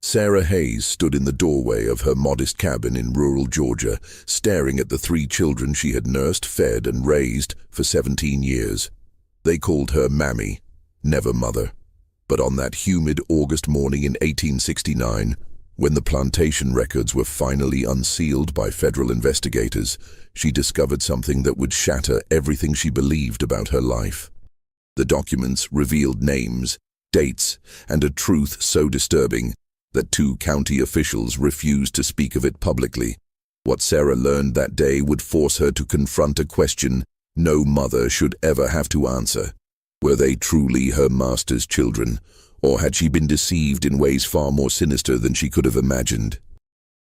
Sarah Hayes stood in the doorway of her modest cabin in rural Georgia, staring at the 3 children she had nursed, fed, and raised for 17 years. They called her Mammy, never Mother. But on that humid August morning in 1869, when the plantation records were finally unsealed by federal investigators, she discovered something that would shatter everything she believed about her life. The documents revealed names, dates, and a truth so disturbing that 2 county officials refused to speak of it publicly. What Sarah learned that day would force her to confront a question no mother should ever have to answer. Were they truly her master's children, or had she been deceived in ways far more sinister than she could have imagined?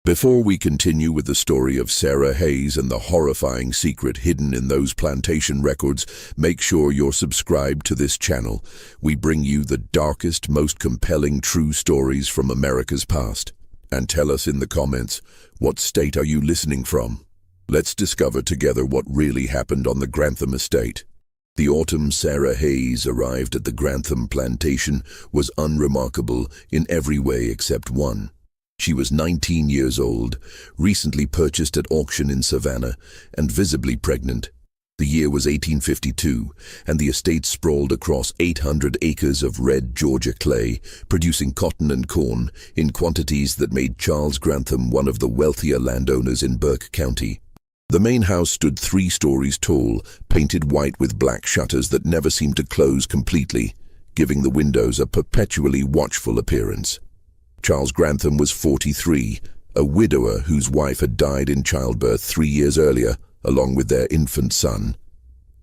Before we continue with the story of Sarah Hayes and the horrifying secret hidden in those plantation records, make sure you're subscribed to this channel. We bring you the darkest, most compelling true stories from America's past. And tell us in the comments, what state are you listening from? Let's discover together what really happened on the Grantham estate. The autumn Sarah Hayes arrived at the Grantham plantation was unremarkable in every way except one. She was 19 years old, recently purchased at auction in Savannah, and visibly pregnant. The year was 1852, and the estate sprawled across 800 acres of red Georgia clay, producing cotton and corn in quantities that made Charles Grantham one of the wealthier landowners in Burke County. The main house stood 3 stories tall, painted white with black shutters that never seemed to close completely, giving the windows a perpetually watchful appearance. Charles Grantham was 43, a widower whose wife had died in childbirth 3 years earlier, along with their infant son.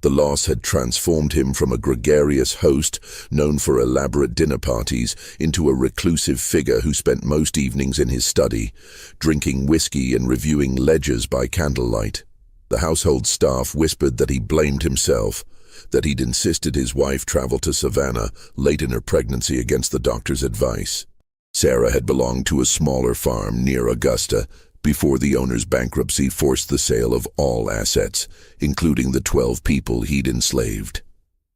The loss had transformed him from a gregarious host, known for elaborate dinner parties, into a reclusive figure who spent most evenings in his study, drinking whiskey and reviewing ledgers by candlelight. The household staff whispered that he blamed himself, that he'd insisted his wife travel to Savannah late in her pregnancy against the doctor's advice. Sarah had belonged to a smaller farm near Augusta before the owner's bankruptcy forced the sale of all assets, including the 12 people he'd enslaved.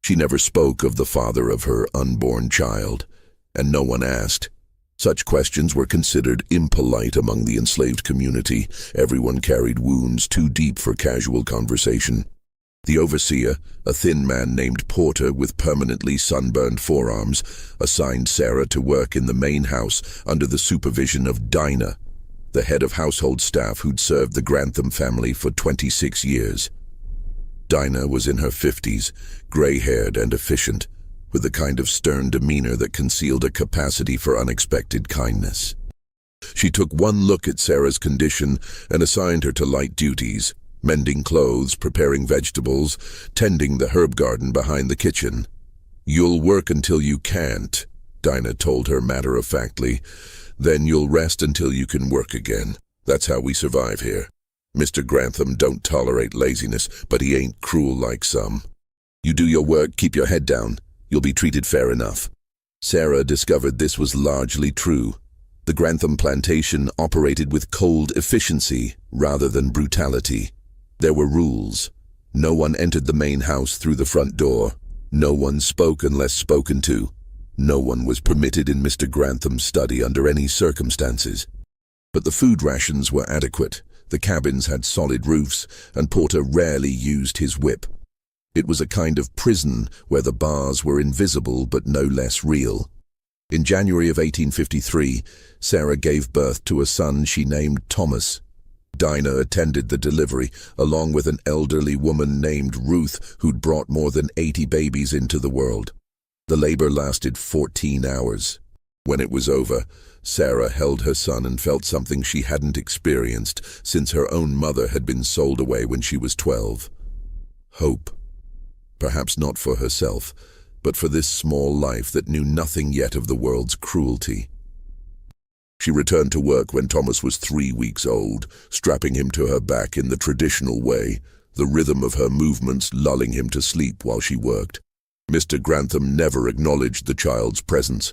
She never spoke of the father of her unborn child, and no one asked. Such questions were considered impolite among the enslaved community. Everyone carried wounds too deep for casual conversation. The overseer, a thin man named Porter with permanently sunburned forearms, assigned Sarah to work in the main house under the supervision of Dinah, the head of household staff who'd served the Grantham family for 26 years. Dinah was in her 50s, gray-haired and efficient, with the kind of stern demeanor that concealed a capacity for unexpected kindness. She took one look at Sarah's condition and assigned her to light duties, mending clothes, preparing vegetables, tending the herb garden behind the kitchen. "You'll work until you can't," Dinah told her matter-of-factly. "Then you'll rest until you can work again. That's how we survive here. Mr. Grantham don't tolerate laziness, but he ain't cruel like some. You do your work, keep your head down. You'll be treated fair enough." Sarah discovered this was largely true. The Grantham plantation operated with cold efficiency rather than brutality. There were rules. No one entered the main house through the front door. No one spoke unless spoken to. No one was permitted in Mr. Grantham's study under any circumstances. But the food rations were adequate. The cabins had solid roofs, and Porter rarely used his whip. It was a kind of prison where the bars were invisible but no less real. In January of 1853, Sarah gave birth to a son she named Thomas. Dinah attended the delivery, along with an elderly woman named Ruth who'd brought more than 80 babies into the world. The labor lasted 14 hours. When it was over, Sarah held her son and felt something she hadn't experienced since her own mother had been sold away when she was 12. Hope. Perhaps not for herself, but for this small life that knew nothing yet of the world's cruelty. She returned to work when Thomas was 3 weeks old, strapping him to her back in the traditional way, the rhythm of her movements lulling him to sleep while she worked. Mr. Grantham never acknowledged the child's presence.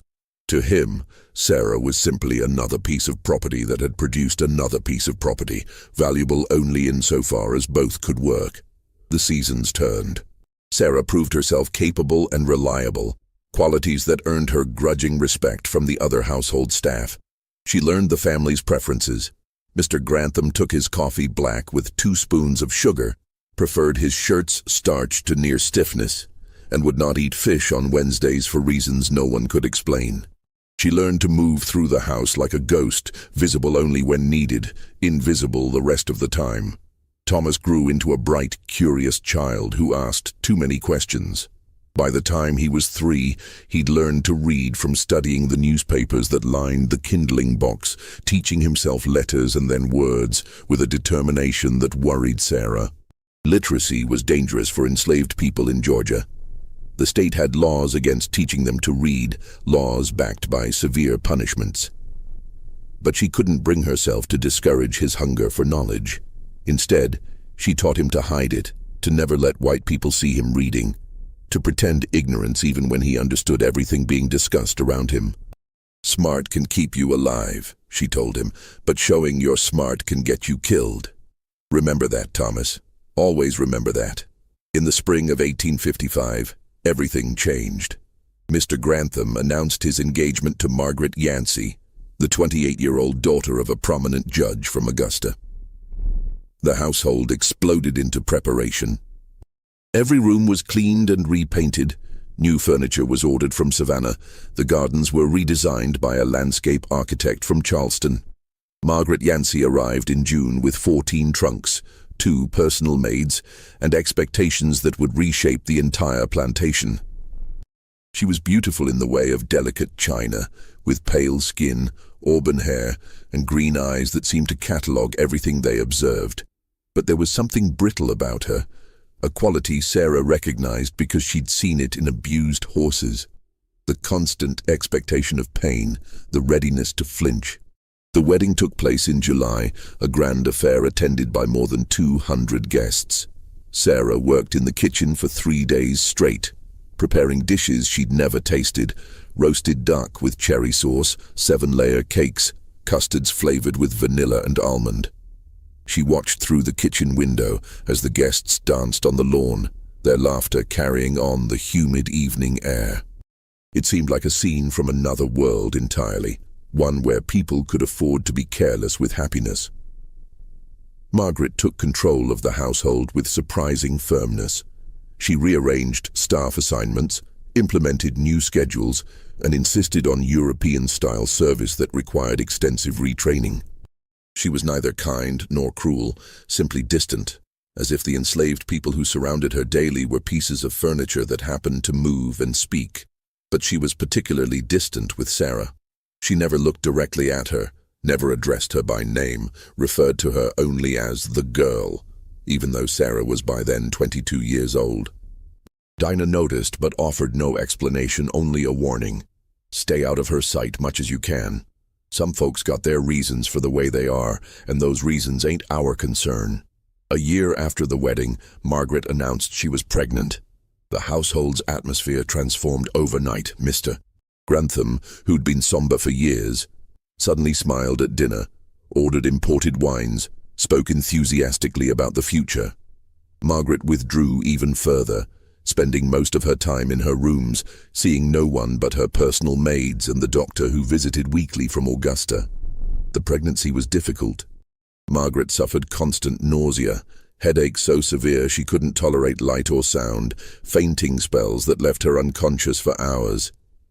To him, Sarah was simply another piece of property that had produced another piece of property, valuable only insofar as both could work. The seasons turned. Sarah proved herself capable and reliable, qualities that earned her grudging respect from the other household staff. She learned the family's preferences. Mr. Grantham took his coffee black with 2 spoons of sugar, preferred his shirts starched to near stiffness, and would not eat fish on Wednesdays for reasons no one could explain. She learned to move through the house like a ghost, visible only when needed, invisible the rest of the time. Thomas grew into a bright, curious child who asked too many questions. By the time he was 3, he'd learned to read from studying the newspapers that lined the kindling box, teaching himself letters and then words with a determination that worried Sarah. Literacy was dangerous for enslaved people in Georgia. The state had laws against teaching them to read, laws backed by severe punishments. But she couldn't bring herself to discourage his hunger for knowledge. Instead, she taught him to hide it, to never let white people see him reading, to pretend ignorance even when he understood everything being discussed around him. "Smart can keep you alive," she told him, "but showing you're smart can get you killed. Remember that, Thomas. Always remember that." In the spring of 1855, everything changed. Mr. Grantham announced his engagement to Margaret Yancey, the 28-year-old daughter of a prominent judge from Augusta. The household exploded into preparation. Every room was cleaned and repainted. New furniture was ordered from Savannah. The gardens were redesigned by a landscape architect from Charleston. Margaret Yancey arrived in June with 14 trunks, 2 personal maids, and expectations that would reshape the entire plantation. She was beautiful in the way of delicate china, with pale skin, auburn hair, and green eyes that seemed to catalogue everything they observed. But there was something brittle about her, a quality Sarah recognized because she'd seen it in abused horses. The constant expectation of pain, the readiness to flinch. The wedding took place in July, a grand affair attended by more than 200 guests. Sarah worked in the kitchen for 3 days straight, preparing dishes she'd never tasted: roasted duck with cherry sauce, 7-layer cakes, custards flavored with vanilla and almond. She watched through the kitchen window as the guests danced on the lawn, their laughter carrying on the humid evening air. It seemed like a scene from another world entirely, one where people could afford to be careless with happiness. Margaret took control of the household with surprising firmness. She rearranged staff assignments, implemented new schedules, and insisted on European-style service that required extensive retraining. She was neither kind nor cruel, simply distant, as if the enslaved people who surrounded her daily were pieces of furniture that happened to move and speak. But she was particularly distant with Sarah. She never looked directly at her, never addressed her by name, referred to her only as the girl, even though Sarah was by then 22 years old. Dinah noticed but offered no explanation, only a warning. Stay out of her sight much as you can. Some folks got their reasons for the way they are, and those reasons ain't our concern. A year after the wedding, Margaret announced she was pregnant. The household's atmosphere transformed overnight. Mr. Grantham, who'd been somber for years, suddenly smiled at dinner, ordered imported wines, spoke enthusiastically about the future. Margaret withdrew even further, spending most of her time in her rooms, seeing no one but her personal maids and the doctor who visited weekly from Augusta. The pregnancy was difficult. Margaret suffered constant nausea, headaches so severe she couldn't tolerate light or sound, fainting spells that left her unconscious for hours.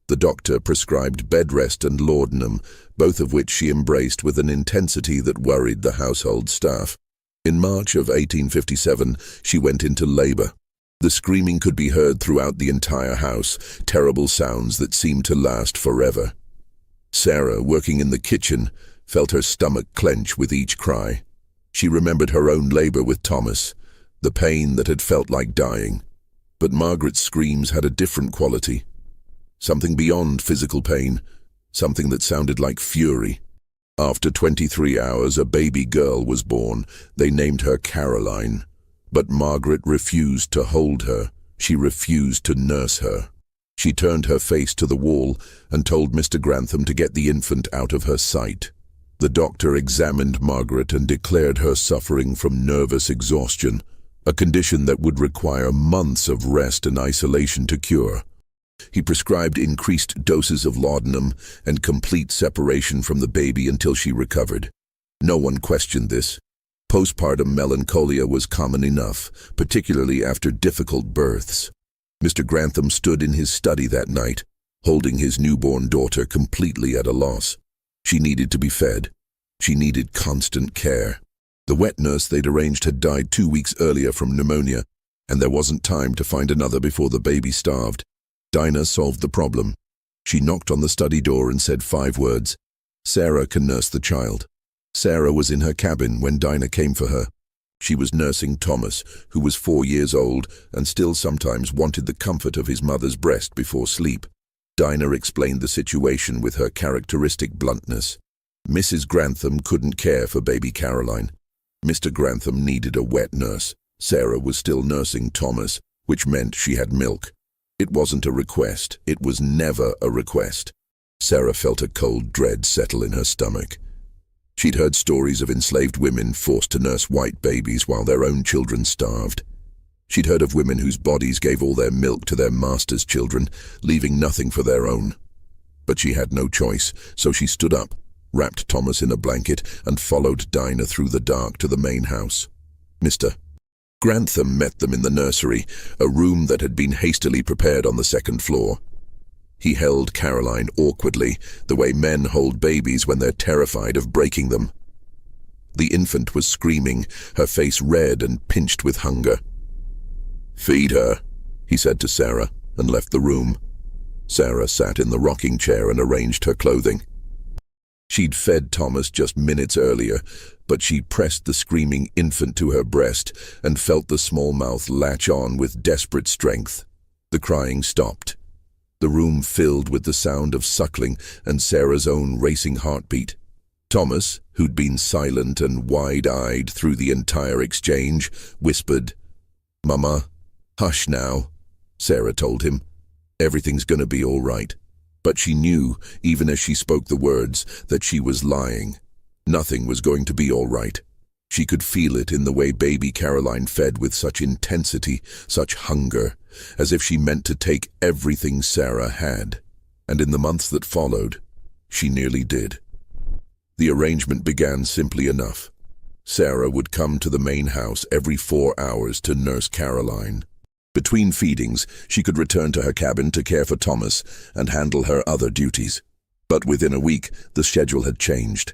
The doctor prescribed bed rest and laudanum, both of which she embraced with an intensity that worried the household staff. In March of 1857, she went into labor. The screaming could be heard throughout the entire house, terrible sounds that seemed to last forever. Sarah, working in the kitchen, felt her stomach clench with each cry. She remembered her own labor with Thomas, the pain that had felt like dying. But Margaret's screams had a different quality. Something beyond physical pain, something that sounded like fury. After 23 hours, a baby girl was born. They named her Caroline. But Margaret refused to hold her. She refused to nurse her. She turned her face to the wall and told Mr. Grantham to get the infant out of her sight. The doctor examined Margaret and declared her suffering from nervous exhaustion, a condition that would require months of rest and isolation to cure. He prescribed increased doses of laudanum and complete separation from the baby until she recovered. No one questioned this. Postpartum melancholia was common enough, particularly after difficult births. Mr. Grantham stood in his study that night, holding his newborn daughter completely at a loss. She needed to be fed. She needed constant care. The wet nurse they'd arranged had died 2 weeks earlier from pneumonia, and there wasn't time to find another before the baby starved. Dinah solved the problem. She knocked on the study door and said 5 words. "Sarah can nurse the child." Sarah was in her cabin when Dinah came for her. She was nursing Thomas, who was 4 years old and still sometimes wanted the comfort of his mother's breast before sleep. Dinah explained the situation with her characteristic bluntness. Mrs. Grantham couldn't care for baby Caroline. Mr. Grantham needed a wet nurse. Sarah was still nursing Thomas, which meant she had milk. It wasn't a request. It was never a request. Sarah felt a cold dread settle in her stomach. She'd heard stories of enslaved women forced to nurse white babies while their own children starved. She'd heard of women whose bodies gave all their milk to their master's children, leaving nothing for their own. But she had no choice, so she stood up, wrapped Thomas in a blanket, and followed Dinah through the dark to the main house. Mr. Grantham met them in the nursery, a room that had been hastily prepared on the 2nd floor. He held Caroline awkwardly, the way men hold babies when they're terrified of breaking them. The infant was screaming, her face red and pinched with hunger. "Feed her," he said to Sarah, and left the room. Sarah sat in the rocking chair and arranged her clothing. She'd fed Thomas just minutes earlier, but she pressed the screaming infant to her breast and felt the small mouth latch on with desperate strength. The crying stopped. The room filled with the sound of suckling and Sarah's own racing heartbeat. Thomas, who'd been silent and wide-eyed through the entire exchange, whispered, "Mama, hush now," Sarah told him. "Everything's gonna be all right." But she knew, even as she spoke the words, that she was lying. Nothing was going to be all right. She could feel it in the way baby Caroline fed with such intensity, such hunger, as if she meant to take everything Sarah had. And in the months that followed, she nearly did. The arrangement began simply enough. Sarah would come to the main house every 4 hours to nurse Caroline. Between feedings, she could return to her cabin to care for Thomas and handle her other duties. But within a week, the schedule had changed.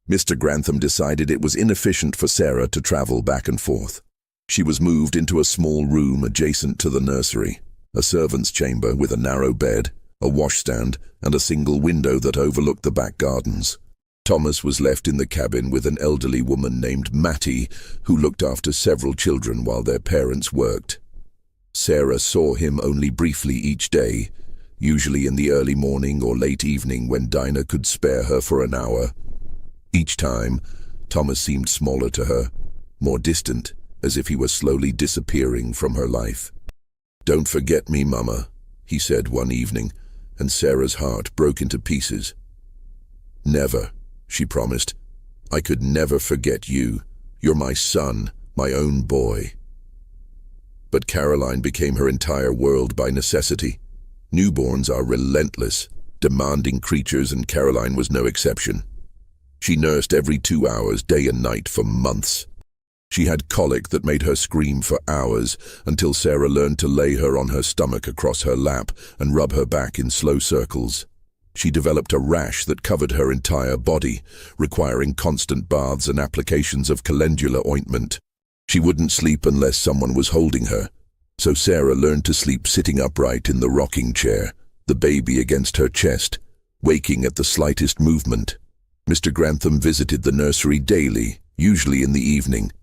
Mr. Grantham decided it was inefficient for Sarah to travel back and forth. She was moved into a small room adjacent to the nursery, a servant's chamber with a narrow bed, a washstand, and a single window that overlooked the back gardens. Thomas was left in the cabin with an elderly woman named Mattie, who looked after several children while their parents worked. Sarah saw him only briefly each day, usually in the early morning or late evening when Dinah could spare her for an hour. Each time, Thomas seemed smaller to her, more distant, as if he were slowly disappearing from her life. "Don't forget me, Mama," he said one evening, and Sarah's heart broke into pieces. "Never," she promised. "I could never forget you. You're my son, my own boy." But Caroline became her entire world by necessity. Newborns are relentless, demanding creatures, and Caroline was no exception. She nursed every 2 hours, day and night, for months. She had colic that made her scream for hours, until Sarah learned to lay her on her stomach across her lap and rub her back in slow circles. She developed a rash that covered her entire body, requiring constant baths and applications of calendula ointment. She wouldn't sleep unless someone was holding her, so Sarah learned to sleep sitting upright in the rocking chair, the baby against her chest, waking at the slightest movement. Mr. Grantham visited the nursery daily, usually in the evening.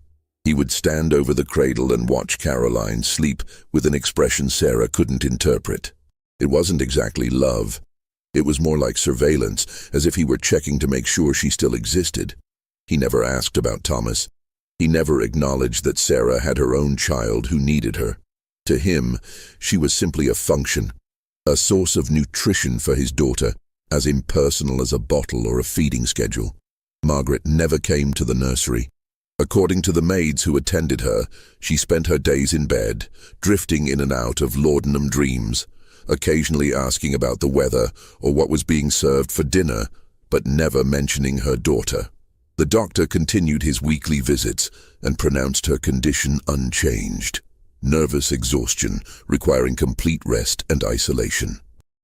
He would stand over the cradle and watch Caroline sleep with an expression Sarah couldn't interpret. It wasn't exactly love. It was more like surveillance, as if he were checking to make sure she still existed. He never asked about Thomas. He never acknowledged that Sarah had her own child who needed her. To him, she was simply a function, a source of nutrition for his daughter, as impersonal as a bottle or a feeding schedule. Margaret never came to the nursery. According to the maids who attended her, she spent her days in bed, drifting in and out of laudanum dreams, occasionally asking about the weather or what was being served for dinner, but never mentioning her daughter. The doctor continued his weekly visits and pronounced her condition unchanged. Nervous exhaustion, requiring complete rest and isolation.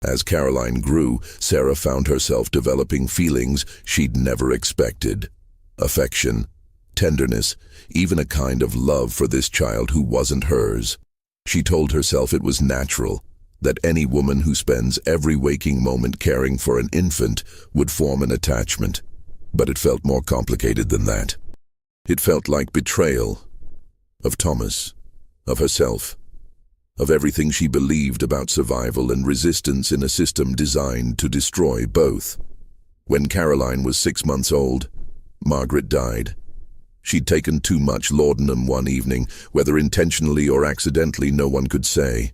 As Caroline grew, Sarah found herself developing feelings she'd never expected. Affection, tenderness, even a kind of love for this child who wasn't hers. She told herself it was natural, that any woman who spends every waking moment caring for an infant would form an attachment. But it felt more complicated than that. It felt like betrayal. Of Thomas. Of herself. Of everything she believed about survival and resistance in a system designed to destroy both. When Caroline was 6 months old, Margaret died. She'd taken too much laudanum one evening, whether intentionally or accidentally no one could say.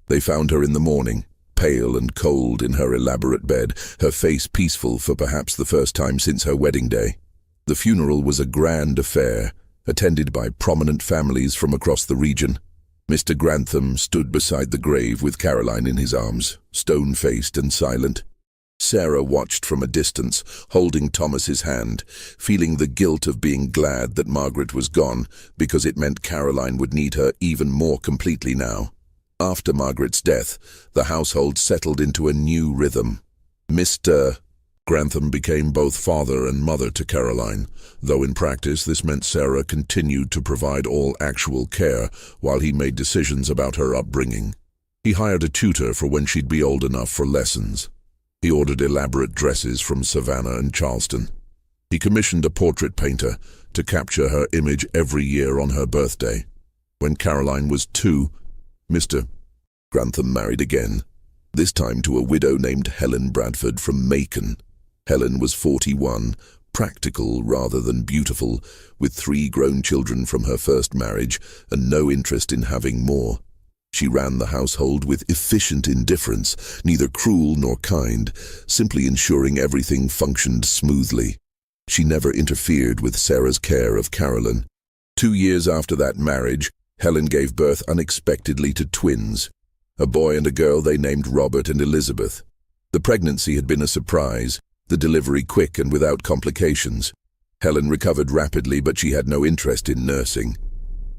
They found her in the morning, pale and cold in her elaborate bed, her face peaceful for perhaps the first time since her wedding day. The funeral was a grand affair, attended by prominent families from across the region. Mr. Grantham stood beside the grave with Caroline in his arms, stone-faced and silent. Sarah watched from a distance, holding Thomas's hand, feeling the guilt of being glad that Margaret was gone, because it meant Caroline would need her even more completely now. After Margaret's death, the household settled into a new rhythm. Mr. Grantham became both father and mother to Caroline, though in practice this meant Sarah continued to provide all actual care while he made decisions about her upbringing. He hired a tutor for when she'd be old enough for lessons. He ordered elaborate dresses from Savannah and Charleston. He commissioned a portrait painter to capture her image every year on her birthday. When Caroline was 2, Mr. Grantham married again, this time to a widow named Helen Bradford from Macon. Helen was 41, practical rather than beautiful, with 3 grown children from her first marriage and no interest in having more. She ran the household with efficient indifference, neither cruel nor kind, simply ensuring everything functioned smoothly. She never interfered with Sarah's care of Caroline. 2 years after that marriage, Helen gave birth unexpectedly to twins, a boy and a girl they named Robert and Elizabeth. The pregnancy had been a surprise, the delivery quick and without complications. Helen recovered rapidly, but she had no interest in nursing.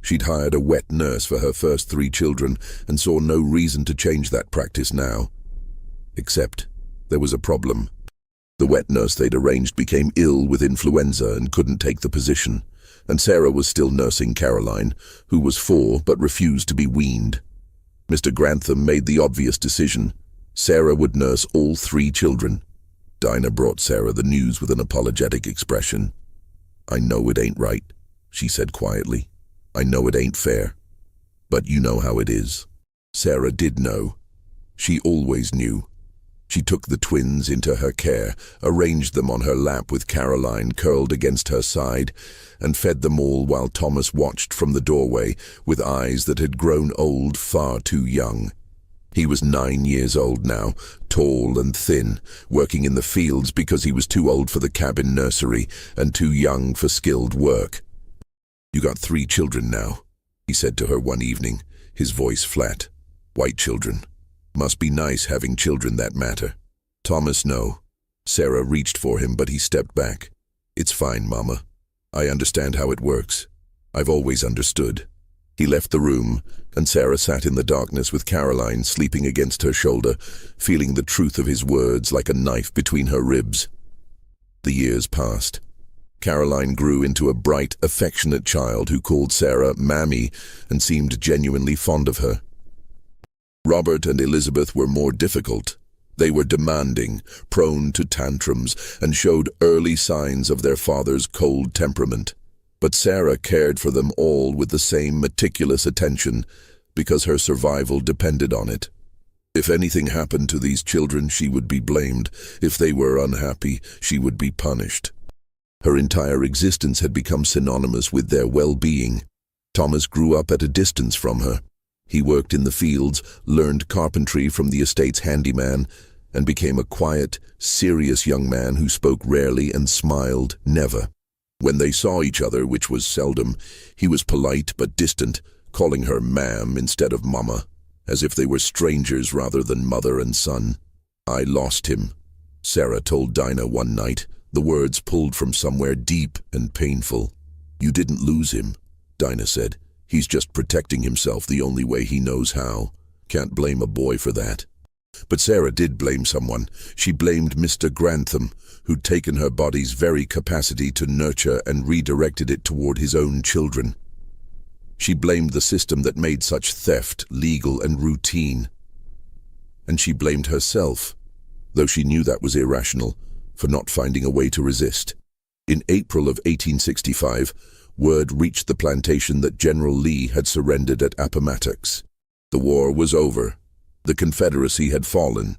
She'd hired a wet nurse for her first 3 children and saw no reason to change that practice now. Except there was a problem. The wet nurse they'd arranged became ill with influenza and couldn't take the position, and Sarah was still nursing Caroline, who was 4 but refused to be weaned. Mr. Grantham made the obvious decision. Sarah would nurse all 3 children. Dinah brought Sarah the news with an apologetic expression. "I know it ain't right," she said quietly. "I know it ain't fair. But you know how it is." Sarah did know. She always knew. She took the twins into her care, arranged them on her lap with Caroline curled against her side, and fed them all while Thomas watched from the doorway with eyes that had grown old far too young. He was 9 years old now, tall and thin, working in the fields because he was too old for the cabin nursery and too young for skilled work. "You got 3 children now," he said to her one evening, his voice flat. "White children. Must be nice having children that matter." "Thomas, no." Sarah reached for him, but he stepped back. "It's fine, Mama. I understand how it works. I've always understood." He left the room, and Sarah sat in the darkness with Caroline sleeping against her shoulder, feeling the truth of his words like a knife between her ribs. The years passed. Caroline grew into a bright, affectionate child who called Sarah Mammy and seemed genuinely fond of her. Robert and Elizabeth were more difficult. They were demanding, prone to tantrums, and showed early signs of their father's cold temperament. But Sarah cared for them all with the same meticulous attention because her survival depended on it. If anything happened to these children, she would be blamed. If they were unhappy, she would be punished. Her entire existence had become synonymous with their well-being. Thomas grew up at a distance from her. He worked in the fields, learned carpentry from the estate's handyman, and became a quiet, serious young man who spoke rarely and smiled never. When they saw each other, which was seldom, he was polite but distant, calling her ma'am instead of mama. as if they were strangers rather than mother and son. "I lost him," Sarah told Dinah one night, the words pulled from somewhere deep and painful. "You didn't lose him," Dinah said. "He's just protecting himself the only way he knows how. Can't blame a boy for that." But Sarah did blame someone. She blamed Mr. Grantham, who'd taken her body's very capacity to nurture and redirected it toward his own children. She blamed the system that made such theft legal and routine. And she blamed herself, though she knew that was irrational, for not finding a way to resist. In April of 1865, word reached the plantation that General Lee had surrendered at Appomattox. The war was over. The Confederacy had fallen,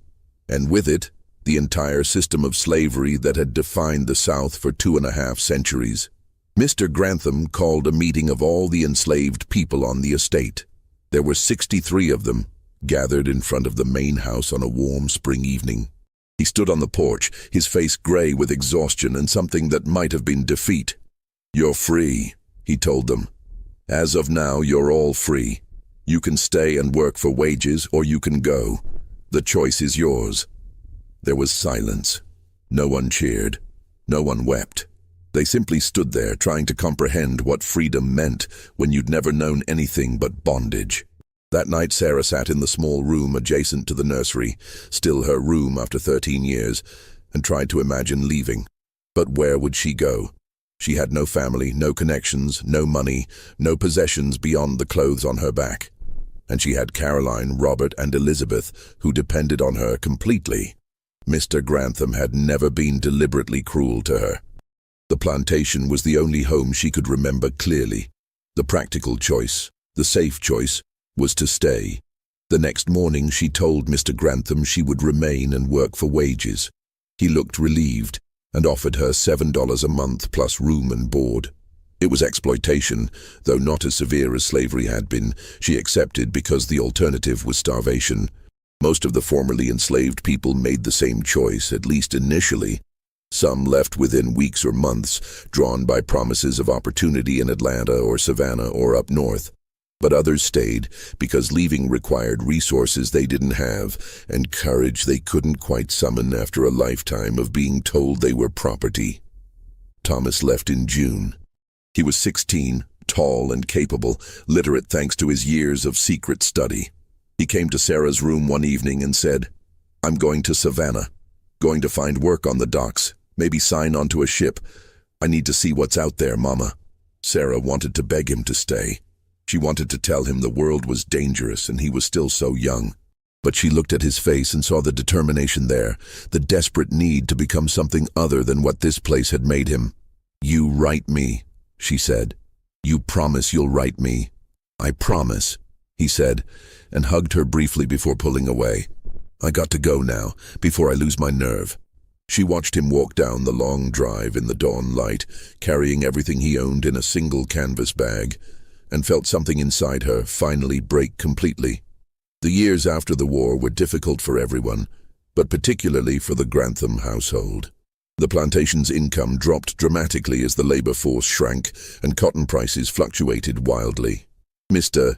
and with it, the entire system of slavery that had defined the South for 2.5 centuries. Mr. Grantham called a meeting of all the enslaved people on the estate. There were 63 of them, gathered in front of the main house on a warm spring evening. He stood on the porch, his face gray with exhaustion and something that might have been defeat. "You're free," he told them. "As of now, you're all free. You can stay and work for wages, or you can go. The choice is yours." There was silence. No one cheered. No one wept. They simply stood there, trying to comprehend what freedom meant when you'd never known anything but bondage. That night, Sarah sat in the small room adjacent to the nursery, still her room after 13 years, and tried to imagine leaving. But where would she go? She had no family, no connections, no money, no possessions beyond the clothes on her back. And she had Caroline, Robert, and Elizabeth, who depended on her completely. Mr. Grantham had never been deliberately cruel to her. The plantation was the only home she could remember clearly. The practical choice, the safe choice, was to stay. The next morning she told Mr. Grantham she would remain and work for wages. He looked relieved and offered her $7 a month plus room and board. It was exploitation, though not as severe as slavery had been. She accepted because the alternative was starvation. Most of the formerly enslaved people made the same choice, at least initially. Some left within weeks or months, drawn by promises of opportunity in Atlanta or Savannah or up north. But others stayed because leaving required resources they didn't have and courage they couldn't quite summon after a lifetime of being told they were property. Thomas left in June. He was 16, tall and capable, literate thanks to his years of secret study. He came to Sarah's room one evening and said, "I'm going to Savannah. Going to find work on the docks, maybe sign onto a ship. I need to see what's out there, Mama." Sarah wanted to beg him to stay. She wanted to tell him the world was dangerous and he was still so young. But she looked at his face and saw the determination there, the desperate need to become something other than what this place had made him. "You write me," she said. "You promise you'll write me." "I promise," he said, and hugged her briefly before pulling away. "I got to go now, before I lose my nerve." She watched him walk down the long drive in the dawn light, carrying everything he owned in a single canvas bag, and felt something inside her finally break completely. The years after the war were difficult for everyone, but particularly for the Grantham household. The plantation's income dropped dramatically as the labor force shrank and cotton prices fluctuated wildly. Mr.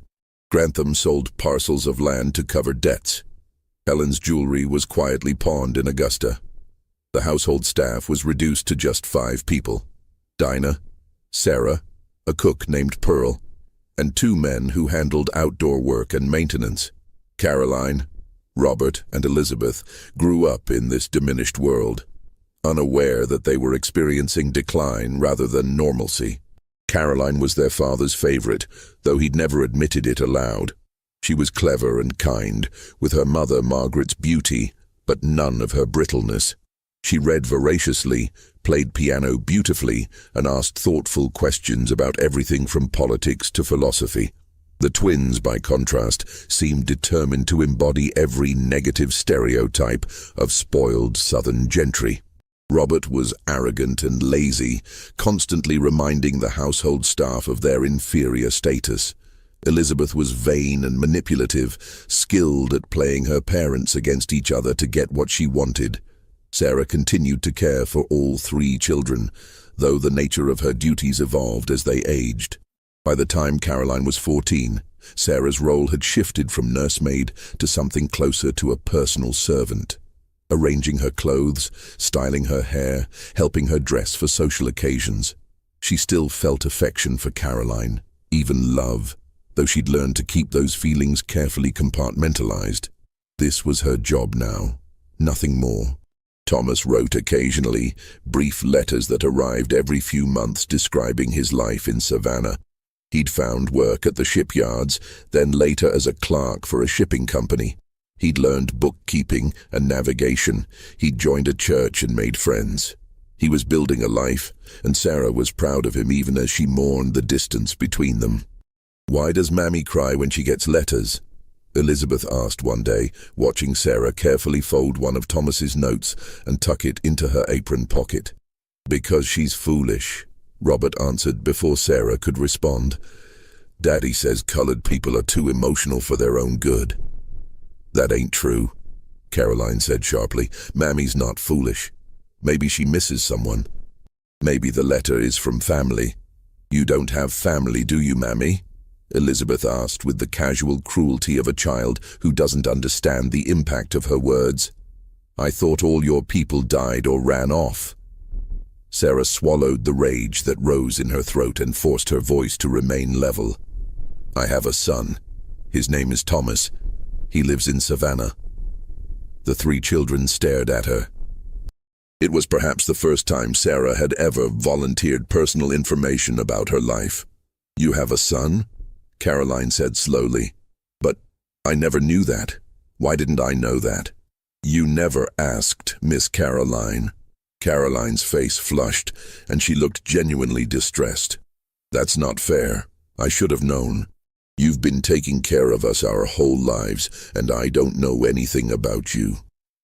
Grantham sold parcels of land to cover debts. Helen's jewelry was quietly pawned in Augusta. The household staff was reduced to just 5 people: Dinah, Sarah, a cook named Pearl, and 2 men who handled outdoor work and maintenance. Caroline, Robert, and Elizabeth grew up in this diminished world, unaware that they were experiencing decline rather than normalcy. Caroline was their father's favorite, though he'd never admitted it aloud. She was clever and kind, with her mother Margaret's beauty, but none of her brittleness. She read voraciously, played piano beautifully, and asked thoughtful questions about everything from politics to philosophy. The twins, by contrast, seemed determined to embody every negative stereotype of spoiled Southern gentry. Robert was arrogant and lazy, constantly reminding the household staff of their inferior status. Elizabeth was vain and manipulative, skilled at playing her parents against each other to get what she wanted. Sarah continued to care for all 3 children, though the nature of her duties evolved as they aged. By the time Caroline was 14, Sarah's role had shifted from nursemaid to something closer to a personal servant. Arranging her clothes, styling her hair, helping her dress for social occasions. She still felt affection for Caroline, even love, though she'd learned to keep those feelings carefully compartmentalized. This was her job now, nothing more. Thomas wrote occasionally, brief letters that arrived every few months describing his life in Savannah. He'd found work at the shipyards, then later as a clerk for a shipping company. He'd learned bookkeeping and navigation. He'd joined a church and made friends. He was building a life, and Sarah was proud of him even as she mourned the distance between them. "Why does Mammy cry when she gets letters?" Elizabeth asked one day, watching Sarah carefully fold one of Thomas's notes and tuck it into her apron pocket. "Because she's foolish," Robert answered before Sarah could respond. "Daddy says colored people are too emotional for their own good." "That ain't true," Caroline said sharply. "Mammy's not foolish. Maybe she misses someone. Maybe the letter is from family." "You don't have family, do you, Mammy?" Elizabeth asked with the casual cruelty of a child who doesn't understand the impact of her words. "I thought all your people died or ran off." Sarah swallowed the rage that rose in her throat and forced her voice to remain level. "I have a son. His name is Thomas. He lives in Savannah." The three children stared at her. It was perhaps the first time Sarah had ever volunteered personal information about her life. "You have a son?" Caroline said slowly. "But I never knew that. Why didn't I know that?" "You never asked, Miss Caroline." Caroline's face flushed, and she looked genuinely distressed. "That's not fair. I should have known. You've been taking care of us our whole lives, and I don't know anything about you."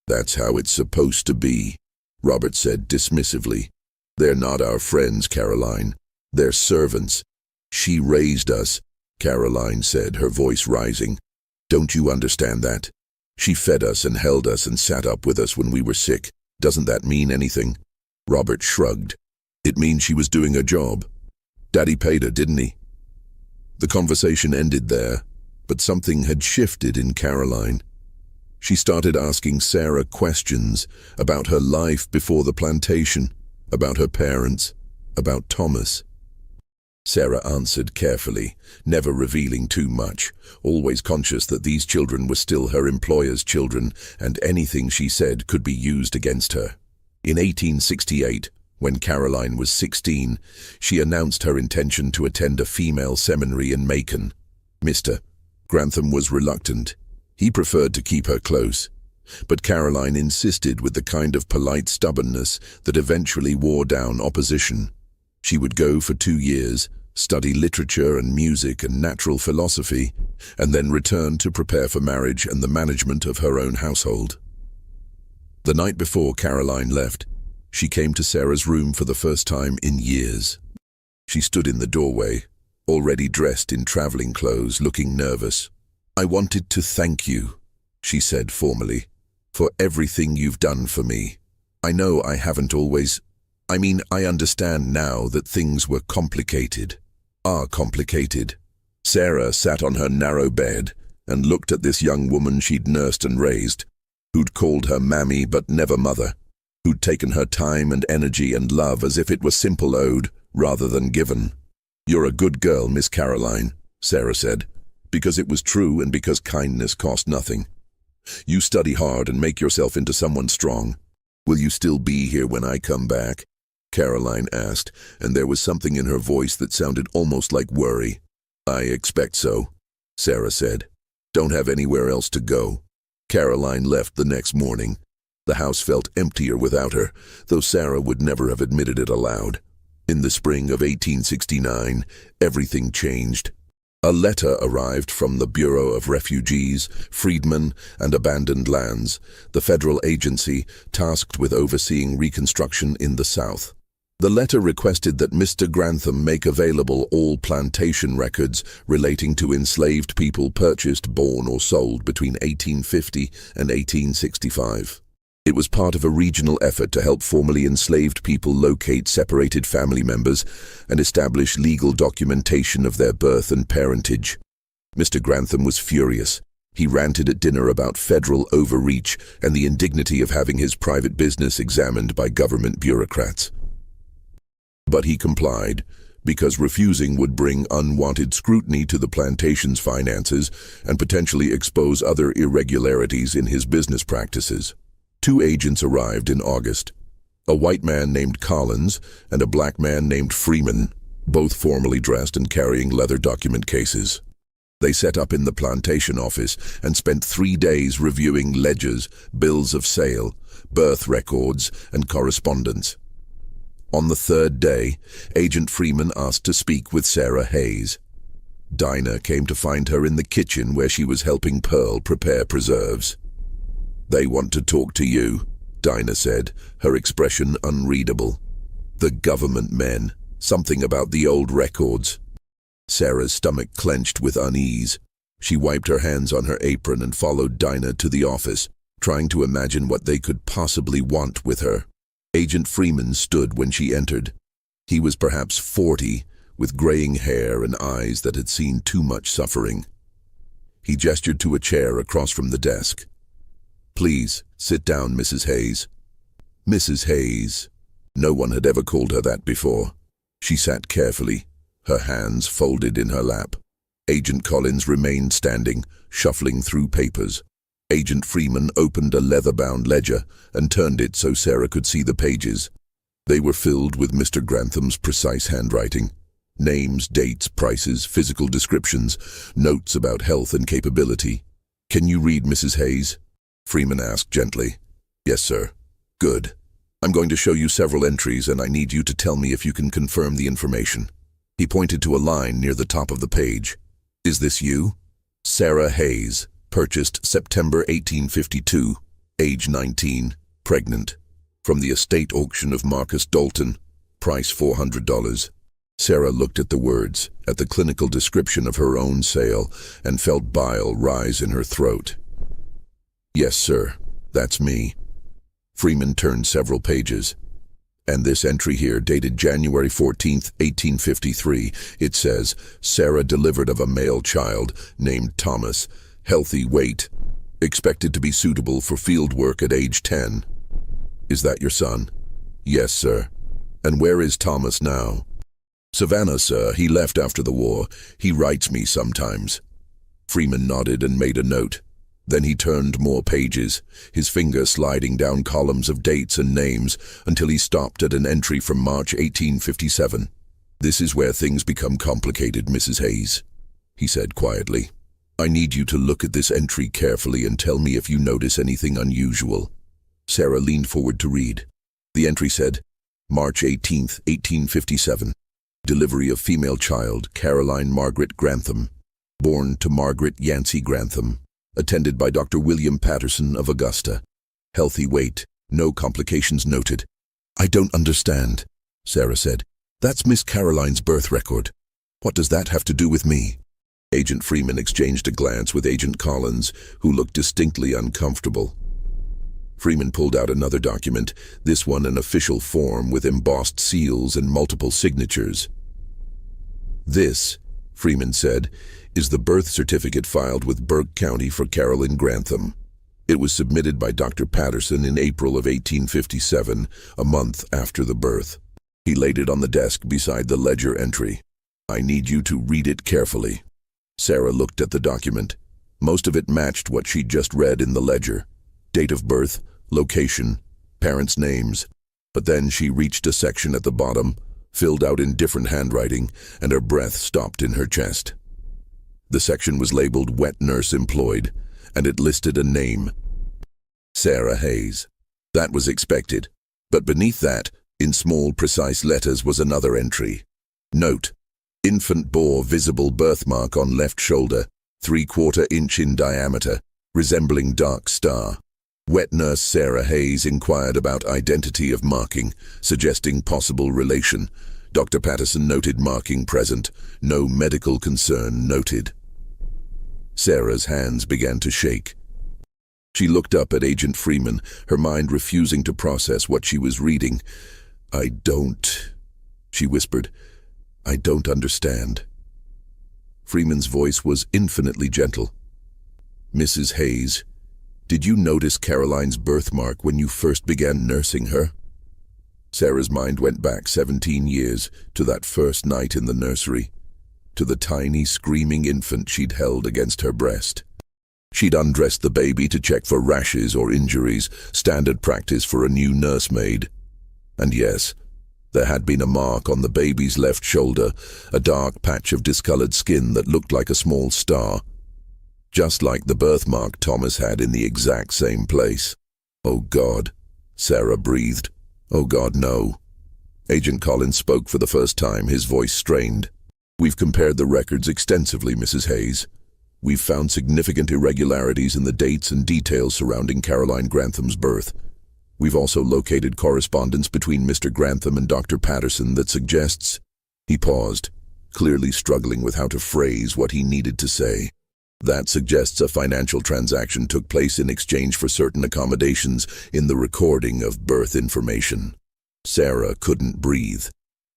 "That's how it's supposed to be," Robert said dismissively. "They're not our friends, Caroline. They're servants. She raised us," Caroline said, her voice rising. "Don't you understand that? She fed us and held us and sat up with us when we were sick. Doesn't that mean anything?" Robert shrugged. "It means she was doing her job. Daddy paid her, didn't he?" The conversation ended there, but something had shifted in Caroline. She started asking Sarah questions about her life before the plantation, about her parents, about Thomas. Sarah answered carefully, never revealing too much, always conscious that these children were still her employer's children, and anything she said could be used against her. In 1868, when Caroline was 16, she announced her intention to attend a female seminary in Macon. Mr. Grantham was reluctant. He preferred to keep her close. But Caroline insisted with the kind of polite stubbornness that eventually wore down opposition. She would go for 2 years, study literature and music and natural philosophy, and then return to prepare for marriage and the management of her own household. The night before Caroline left, she came to Sarah's room for the first time in years. She stood in the doorway, already dressed in traveling clothes, looking nervous. "I wanted to thank you," she said formally, "for everything you've done for me. I know I haven't always... I understand now that things were complicated. Are complicated." Sarah sat on her narrow bed and looked at this young woman she'd nursed and raised, who'd called her Mammy but never mother, who'd taken her time and energy and love as if it were simple owed rather than given. "You're a good girl, Miss Caroline," Sarah said, "because it was true and because kindness cost nothing. You study hard and make yourself into someone strong. Will you still be here when I come back?" Caroline asked, and there was something in her voice that sounded almost like worry. "I expect so," Sarah said. "Don't have anywhere else to go." Caroline left the next morning. The house felt emptier without her, though Sarah would never have admitted it aloud. In the spring of 1869, everything changed. A letter arrived from the Bureau of Refugees, Freedmen, and Abandoned Lands, the federal agency tasked with overseeing reconstruction in the South. The letter requested that Mr. Grantham make available all plantation records relating to enslaved people purchased, born, or sold between 1850 and 1865. It was part of a regional effort to help formerly enslaved people locate separated family members and establish legal documentation of their birth and parentage. Mr. Grantham was furious. He ranted at dinner about federal overreach and the indignity of having his private business examined by government bureaucrats. But he complied, because refusing would bring unwanted scrutiny to the plantation's finances and potentially expose other irregularities in his business practices. 2 agents arrived in August, a white man named Collins and a black man named Freeman, both formally dressed and carrying leather document cases. They set up in the plantation office and spent 3 days reviewing ledgers, bills of sale, birth records, and correspondence. On the 3rd day, Agent Freeman asked to speak with Sarah Hayes. Dinah came to find her in the kitchen where she was helping Pearl prepare preserves. "They want to talk to you," Dinah said, her expression unreadable. "The government men. Something about the old records." Sarah's stomach clenched with unease. She wiped her hands on her apron and followed Dinah to the office, trying to imagine what they could possibly want with her. Agent Freeman stood when she entered. He was perhaps 40, with graying hair and eyes that had seen too much suffering. He gestured to a chair across from the desk. "Please, sit down, Mrs. Hayes." Mrs. Hayes. No one had ever called her that before. She sat carefully, her hands folded in her lap. Agent Collins remained standing, shuffling through papers. Agent Freeman opened a leather-bound ledger and turned it so Sarah could see the pages. They were filled with Mr. Grantham's precise handwriting. Names, dates, prices, physical descriptions, notes about health and capability. "Can you read, Mrs. Hayes?" Freeman asked gently. "Yes, sir." "Good. I'm going to show you several entries and I need you to tell me if you can confirm the information." He pointed to a line near the top of the page. "Is this you?" "Sarah Hayes, purchased September 1852, age 19, pregnant. From the estate auction of Marcus Dalton, price $400. Sarah looked at the words, at the clinical description of her own sale, and felt bile rise in her throat. "Yes, sir, that's me." Freeman turned several pages. "And this entry here, dated January 14th, 1853, it says, Sarah delivered of a male child named Thomas, healthy weight, expected to be suitable for field work at age 10. Is that your son?" "Yes, sir." "And where is Thomas now?" "Savannah, sir. He left after the war. He writes me sometimes." Freeman nodded and made a note. Then he turned more pages, his finger sliding down columns of dates and names until he stopped at an entry from March 1857. "This is where things become complicated, Mrs. Hayes," he said quietly. "I need you to look at this entry carefully and tell me if you notice anything unusual." Sarah leaned forward to read. The entry said, March 18th, 1857. Delivery of female child, Caroline Margaret Grantham, born to Margaret Yancey Grantham, attended by Dr. William Patterson of Augusta. Healthy weight, no complications noted. "I don't understand," Sarah said. "That's Miss Caroline's birth record. What does that have to do with me?" Agent Freeman exchanged a glance with Agent Collins, who looked distinctly uncomfortable. Freeman pulled out another document, this one an official form with embossed seals and multiple signatures. "This," Freeman said, "is the birth certificate filed with Burke County for Carolyn Grantham. It was submitted by Dr. Patterson in April of 1857, a month after the birth." He laid it on the desk beside the ledger entry. "I need you to read it carefully." Sarah looked at the document. Most of it matched what she'd just read in the ledger. Date of birth, location, parents' names. But then she reached a section at the bottom, filled out in different handwriting, and her breath stopped in her chest. The section was labeled Wet Nurse Employed, and it listed a name. Sarah Hayes. That was expected. But beneath that, in small, precise letters, was another entry. Note: infant bore visible birthmark on left shoulder, 3/4 inch in diameter, resembling dark star. Wet nurse Sarah Hayes inquired about identity of marking, suggesting possible relation. Dr. Patterson noted marking present, no medical concern noted. Sarah's hands began to shake. She looked up at Agent Freeman, her mind refusing to process what she was reading. "I don't," she whispered. "I don't understand." Freeman's voice was infinitely gentle. "Mrs. Hayes, did you notice Caroline's birthmark when you first began nursing her?" Sarah's mind went back 17 years to that first night in the nursery, to the tiny, screaming infant she'd held against her breast. She'd undressed the baby to check for rashes or injuries, standard practice for a new nursemaid. And yes, there had been a mark on the baby's left shoulder, a dark patch of discolored skin that looked like a small star, just like the birthmark Thomas had in the exact same place. "Oh God," Sarah breathed. "Oh God, no." Agent Collins spoke for the first time, his voice strained. "We've compared the records extensively, Mrs. Hayes. We've found significant irregularities in the dates and details surrounding Caroline Grantham's birth. We've also located correspondence between Mr. Grantham and Dr. Patterson that suggests—" He paused, clearly struggling with how to phrase what he needed to say. "That suggests a financial transaction took place in exchange for certain accommodations in the recording of birth information." Sarah couldn't breathe.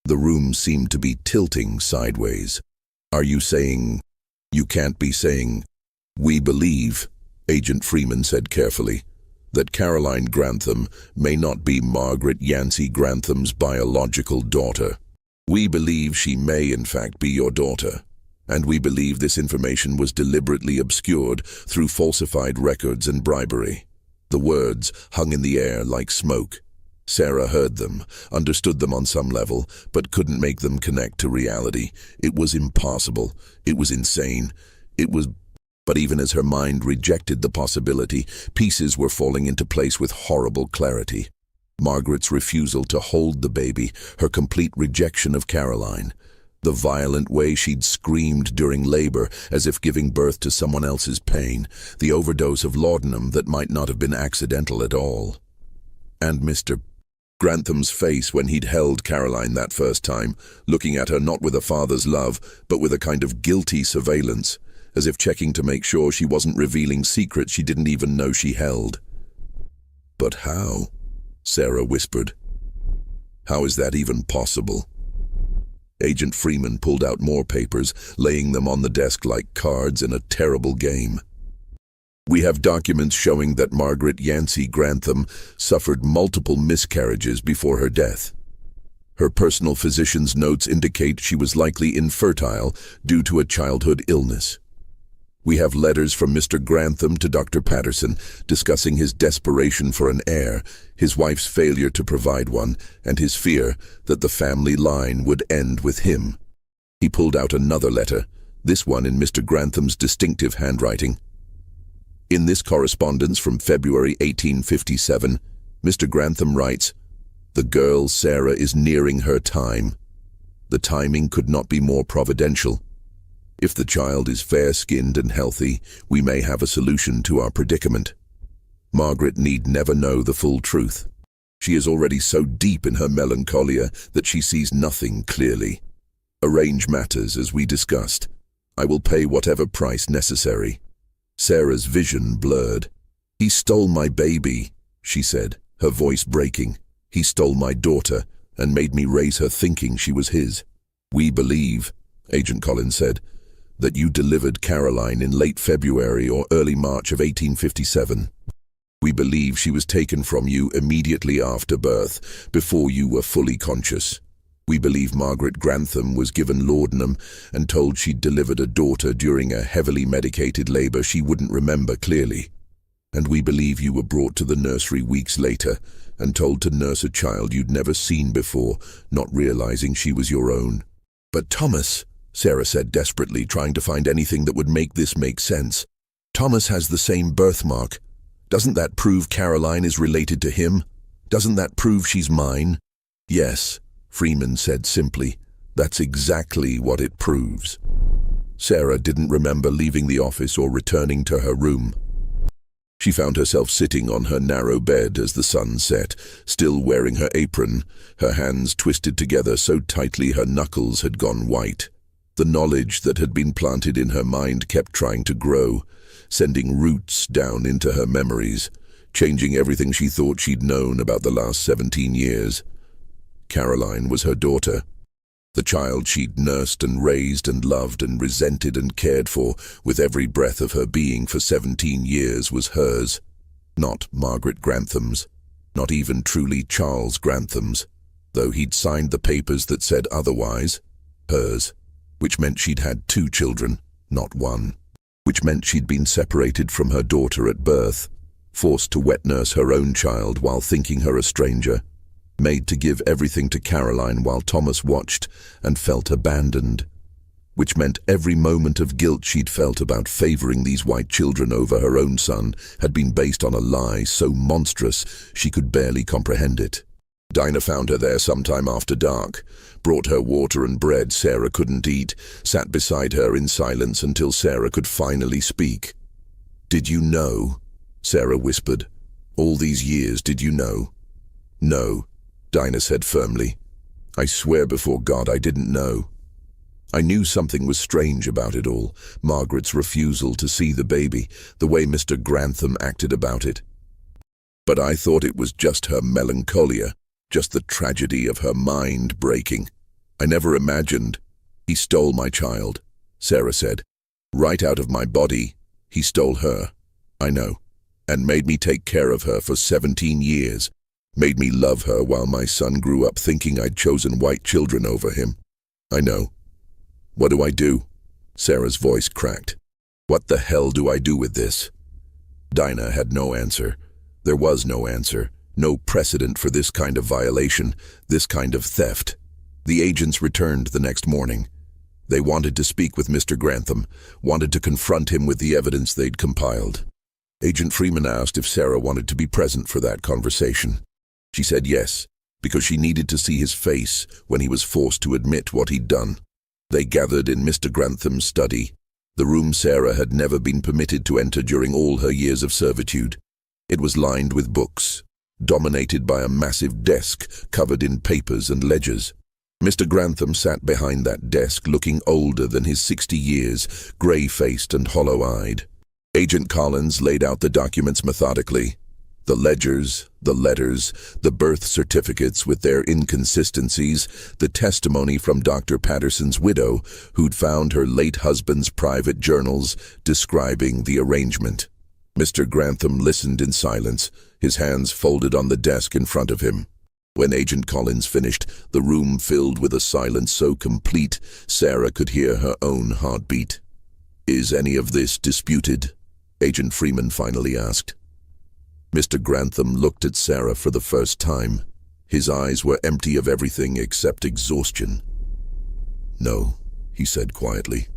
The room seemed to be tilting sideways. "Are you saying—" "You can't be saying—" "We believe," Agent Freeman said carefully, "that Caroline Grantham may not be Margaret Yancey Grantham's biological daughter. We believe she may in fact be your daughter, and we believe this information was deliberately obscured through falsified records and bribery." The words hung in the air like smoke. Sarah heard them, understood them on some level, but couldn't make them connect to reality. It was impossible. It was insane. But even as her mind rejected the possibility, pieces were falling into place with horrible clarity. Margaret's refusal to hold the baby, her complete rejection of Caroline, the violent way she'd screamed during labor as if giving birth to someone else's pain, the overdose of laudanum that might not have been accidental at all. And Mr. Grantham's face when he'd held Caroline that first time, looking at her not with a father's love, but with a kind of guilty surveillance, as if checking to make sure she wasn't revealing secrets she didn't even know she held. "But how?" Sarah whispered. "How is that even possible?" Agent Freeman pulled out more papers, laying them on the desk like cards in a terrible game. "We have documents showing that Margaret Yancey Grantham suffered multiple miscarriages before her death. Her personal physician's notes indicate she was likely infertile due to a childhood illness. We have letters from Mr. Grantham to Dr. Patterson discussing his desperation for an heir, his wife's failure to provide one, and his fear that the family line would end with him." He pulled out another letter, this one in Mr. Grantham's distinctive handwriting. In this correspondence from February 1857, Mr. Grantham writes, "The girl Sarah is nearing her time. The timing could not be more providential. If the child is fair-skinned and healthy, we may have a solution to our predicament. Margaret need never know the full truth. She is already so deep in her melancholia that she sees nothing clearly. Arrange matters as we discussed. I will pay whatever price necessary." Sarah's vision blurred. "He stole my baby," she said, her voice breaking. "He stole my daughter and made me raise her thinking she was his." "We believe," Agent Collins said, "that you delivered Caroline in late February or early March of 1857. We believe she was taken from you immediately after birth, before you were fully conscious. We believe Margaret Grantham was given laudanum and told she'd delivered a daughter during a heavily medicated labor she wouldn't remember clearly. And we believe you were brought to the nursery weeks later and told to nurse a child you'd never seen before, not realizing she was your own." "But Thomas," Sarah said desperately, trying to find anything that would make this make sense. "Thomas has the same birthmark. Doesn't that prove Caroline is related to him? Doesn't that prove she's mine?" "Yes," Freeman said simply. "That's exactly what it proves." Sarah didn't remember leaving the office or returning to her room. She found herself sitting on her narrow bed as the sun set, still wearing her apron, her hands twisted together so tightly her knuckles had gone white. The knowledge that had been planted in her mind kept trying to grow, sending roots down into her memories, changing everything she thought she'd known about the last 17 years. Caroline was her daughter. The child she'd nursed and raised and loved and resented and cared for with every breath of her being for 17 years was hers, not Margaret Grantham's, not even truly Charles Grantham's, though he'd signed the papers that said otherwise, hers, which meant she'd had 2 children, not 1, which meant she'd been separated from her daughter at birth, forced to wet nurse her own child while thinking her a stranger, made to give everything to Caroline while Thomas watched and felt abandoned, which meant every moment of guilt she'd felt about favoring these white children over her own son had been based on a lie so monstrous she could barely comprehend it. Dinah found her there sometime after dark, brought her water and bread Sarah couldn't eat, sat beside her in silence until Sarah could finally speak. "Did you know?" Sarah whispered. "All these years, did you know?" "No," Dinah said firmly. "I swear before God I didn't know. I knew something was strange about it all, Margaret's refusal to see the baby, the way Mr. Grantham acted about it. But I thought it was just her melancholia, just the tragedy of her mind breaking. I never imagined. He stole my child," Sarah said. "Right out of my body, he stole her. I know. And made me take care of her for 17 years. Made me love her while my son grew up thinking I'd chosen white children over him. I know. What do I do?" Sarah's voice cracked. "What the hell do I do with this?" Dinah had no answer. There was no answer, no precedent for this kind of violation, this kind of theft. The agents returned the next morning. They wanted to speak with Mr. Grantham, wanted to confront him with the evidence they'd compiled. Agent Freeman asked if Sarah wanted to be present for that conversation. She said yes, because she needed to see his face when he was forced to admit what he'd done. They gathered in Mr. Grantham's study, the room Sarah had never been permitted to enter during all her years of servitude. It was lined with books, dominated by a massive desk covered in papers and ledgers. Mr. Grantham sat behind that desk looking older than his 60 years, grey-faced and hollow-eyed. Agent Collins laid out the documents methodically. The ledgers, the letters, the birth certificates with their inconsistencies, the testimony from Dr. Patterson's widow, who'd found her late husband's private journals describing the arrangement. Mr. Grantham listened in silence, his hands folded on the desk in front of him. When Agent Collins finished, the room filled with a silence so complete Sarah could hear her own heartbeat. "Is any of this disputed?" Agent Freeman finally asked. Mr. Grantham looked at Sarah for the first time. His eyes were empty of everything except exhaustion. "No," he said quietly.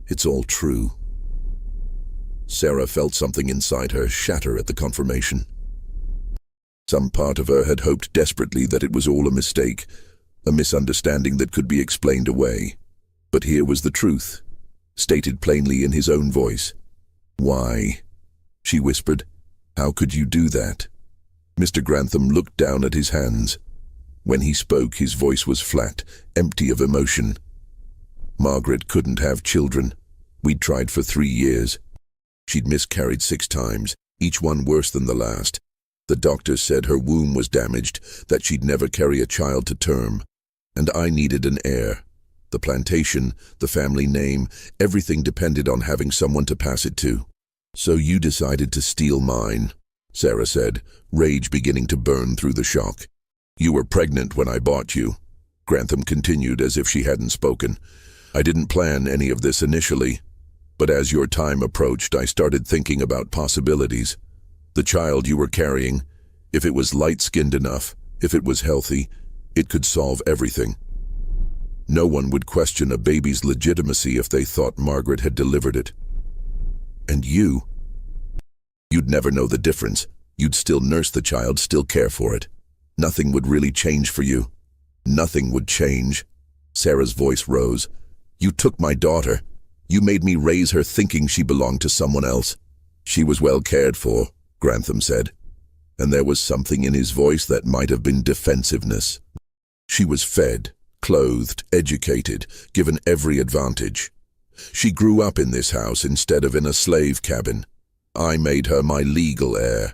"It's all true." Sarah felt something inside her shatter at the confirmation. Some part of her had hoped desperately that it was all a mistake, a misunderstanding that could be explained away. But here was the truth, stated plainly in his own voice. "Why?" she whispered. "How could you do that?" Mr. Grantham looked down at his hands. When he spoke, his voice was flat, empty of emotion. "Margaret couldn't have children. We'd tried for 3 years. She'd miscarried 6 times, each one worse than the last. The doctors said her womb was damaged, that she'd never carry a child to term. And I needed an heir. The plantation, the family name, everything depended on having someone to pass it to. So you decided to steal mine," Sarah said, rage beginning to burn through the shock. "You were pregnant when I bought you," Grantham continued as if she hadn't spoken. "I didn't plan any of this initially, but as your time approached, I started thinking about possibilities. The child you were carrying, if it was light-skinned enough, if it was healthy, it could solve everything. No one would question a baby's legitimacy if they thought Margaret had delivered it. And you'd never know the difference. You'd still nurse the child, still care for it. Nothing would really change for you. Nothing would change." Sarah's voice rose. "You took my daughter. You made me raise her thinking she belonged to someone else." "She was well cared for," Grantham said, and there was something in his voice that might have been defensiveness. "She was fed, clothed, educated, given every advantage. She grew up in this house instead of in a slave cabin. I made her my legal heir.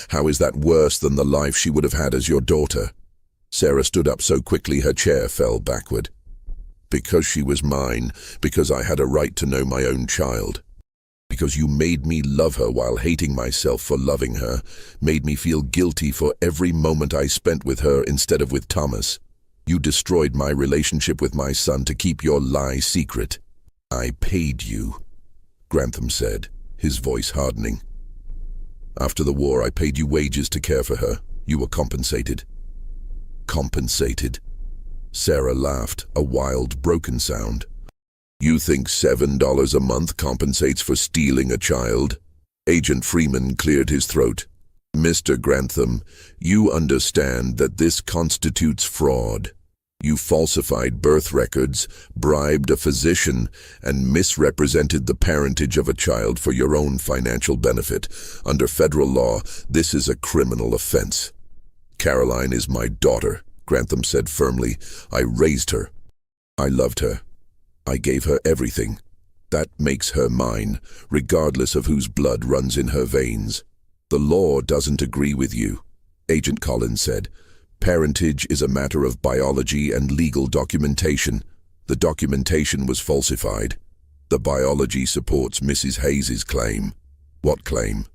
How is that worse than the life she would have had as your daughter? Sarah stood up so quickly her chair fell backward. Because she was mine, because I had a right to know my own child. Because you made me love her while hating myself for loving her, made me feel guilty for every moment I spent with her instead of with Thomas. You destroyed my relationship with my son to keep your lie secret. I paid you, Grantham said, his voice hardening. After the war, I paid you wages to care for her. You were compensated. Compensated? Sarah laughed, a wild, broken sound. You think $7 a month compensates for stealing a child? Agent Freeman cleared his throat. Mr. Grantham, you understand that this constitutes fraud. You falsified birth records, bribed a physician, and misrepresented the parentage of a child for your own financial benefit. Under federal law, this is a criminal offense. Caroline is my daughter, Grantham said firmly. I raised her. I loved her. I gave her everything. That makes her mine, regardless of whose blood runs in her veins. The law doesn't agree with you, Agent Collins said. Parentage is a matter of biology and legal documentation. The documentation was falsified. The biology supports Mrs. Hayes's claim. What claim?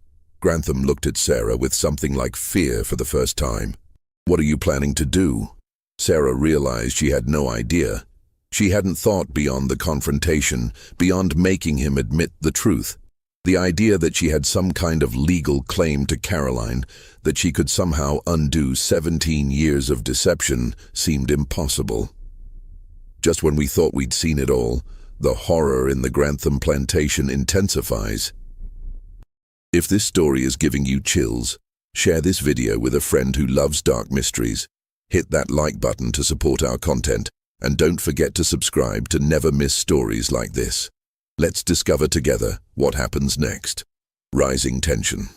Grantham looked at Sarah with something like fear for the first time. What are you planning to do? Sarah realized she had no idea. She hadn't thought beyond the confrontation, beyond making him admit the truth. The idea that she had some kind of legal claim to Caroline, that she could somehow undo 17 years of deception, seemed impossible. Just when we thought we'd seen it all, the horror in the Grantham plantation intensifies. If this story is giving you chills, share this video with a friend who loves dark mysteries. Hit that like button to support our content, and don't forget to subscribe to never miss stories like this. Let's discover together what happens next. Rising tension.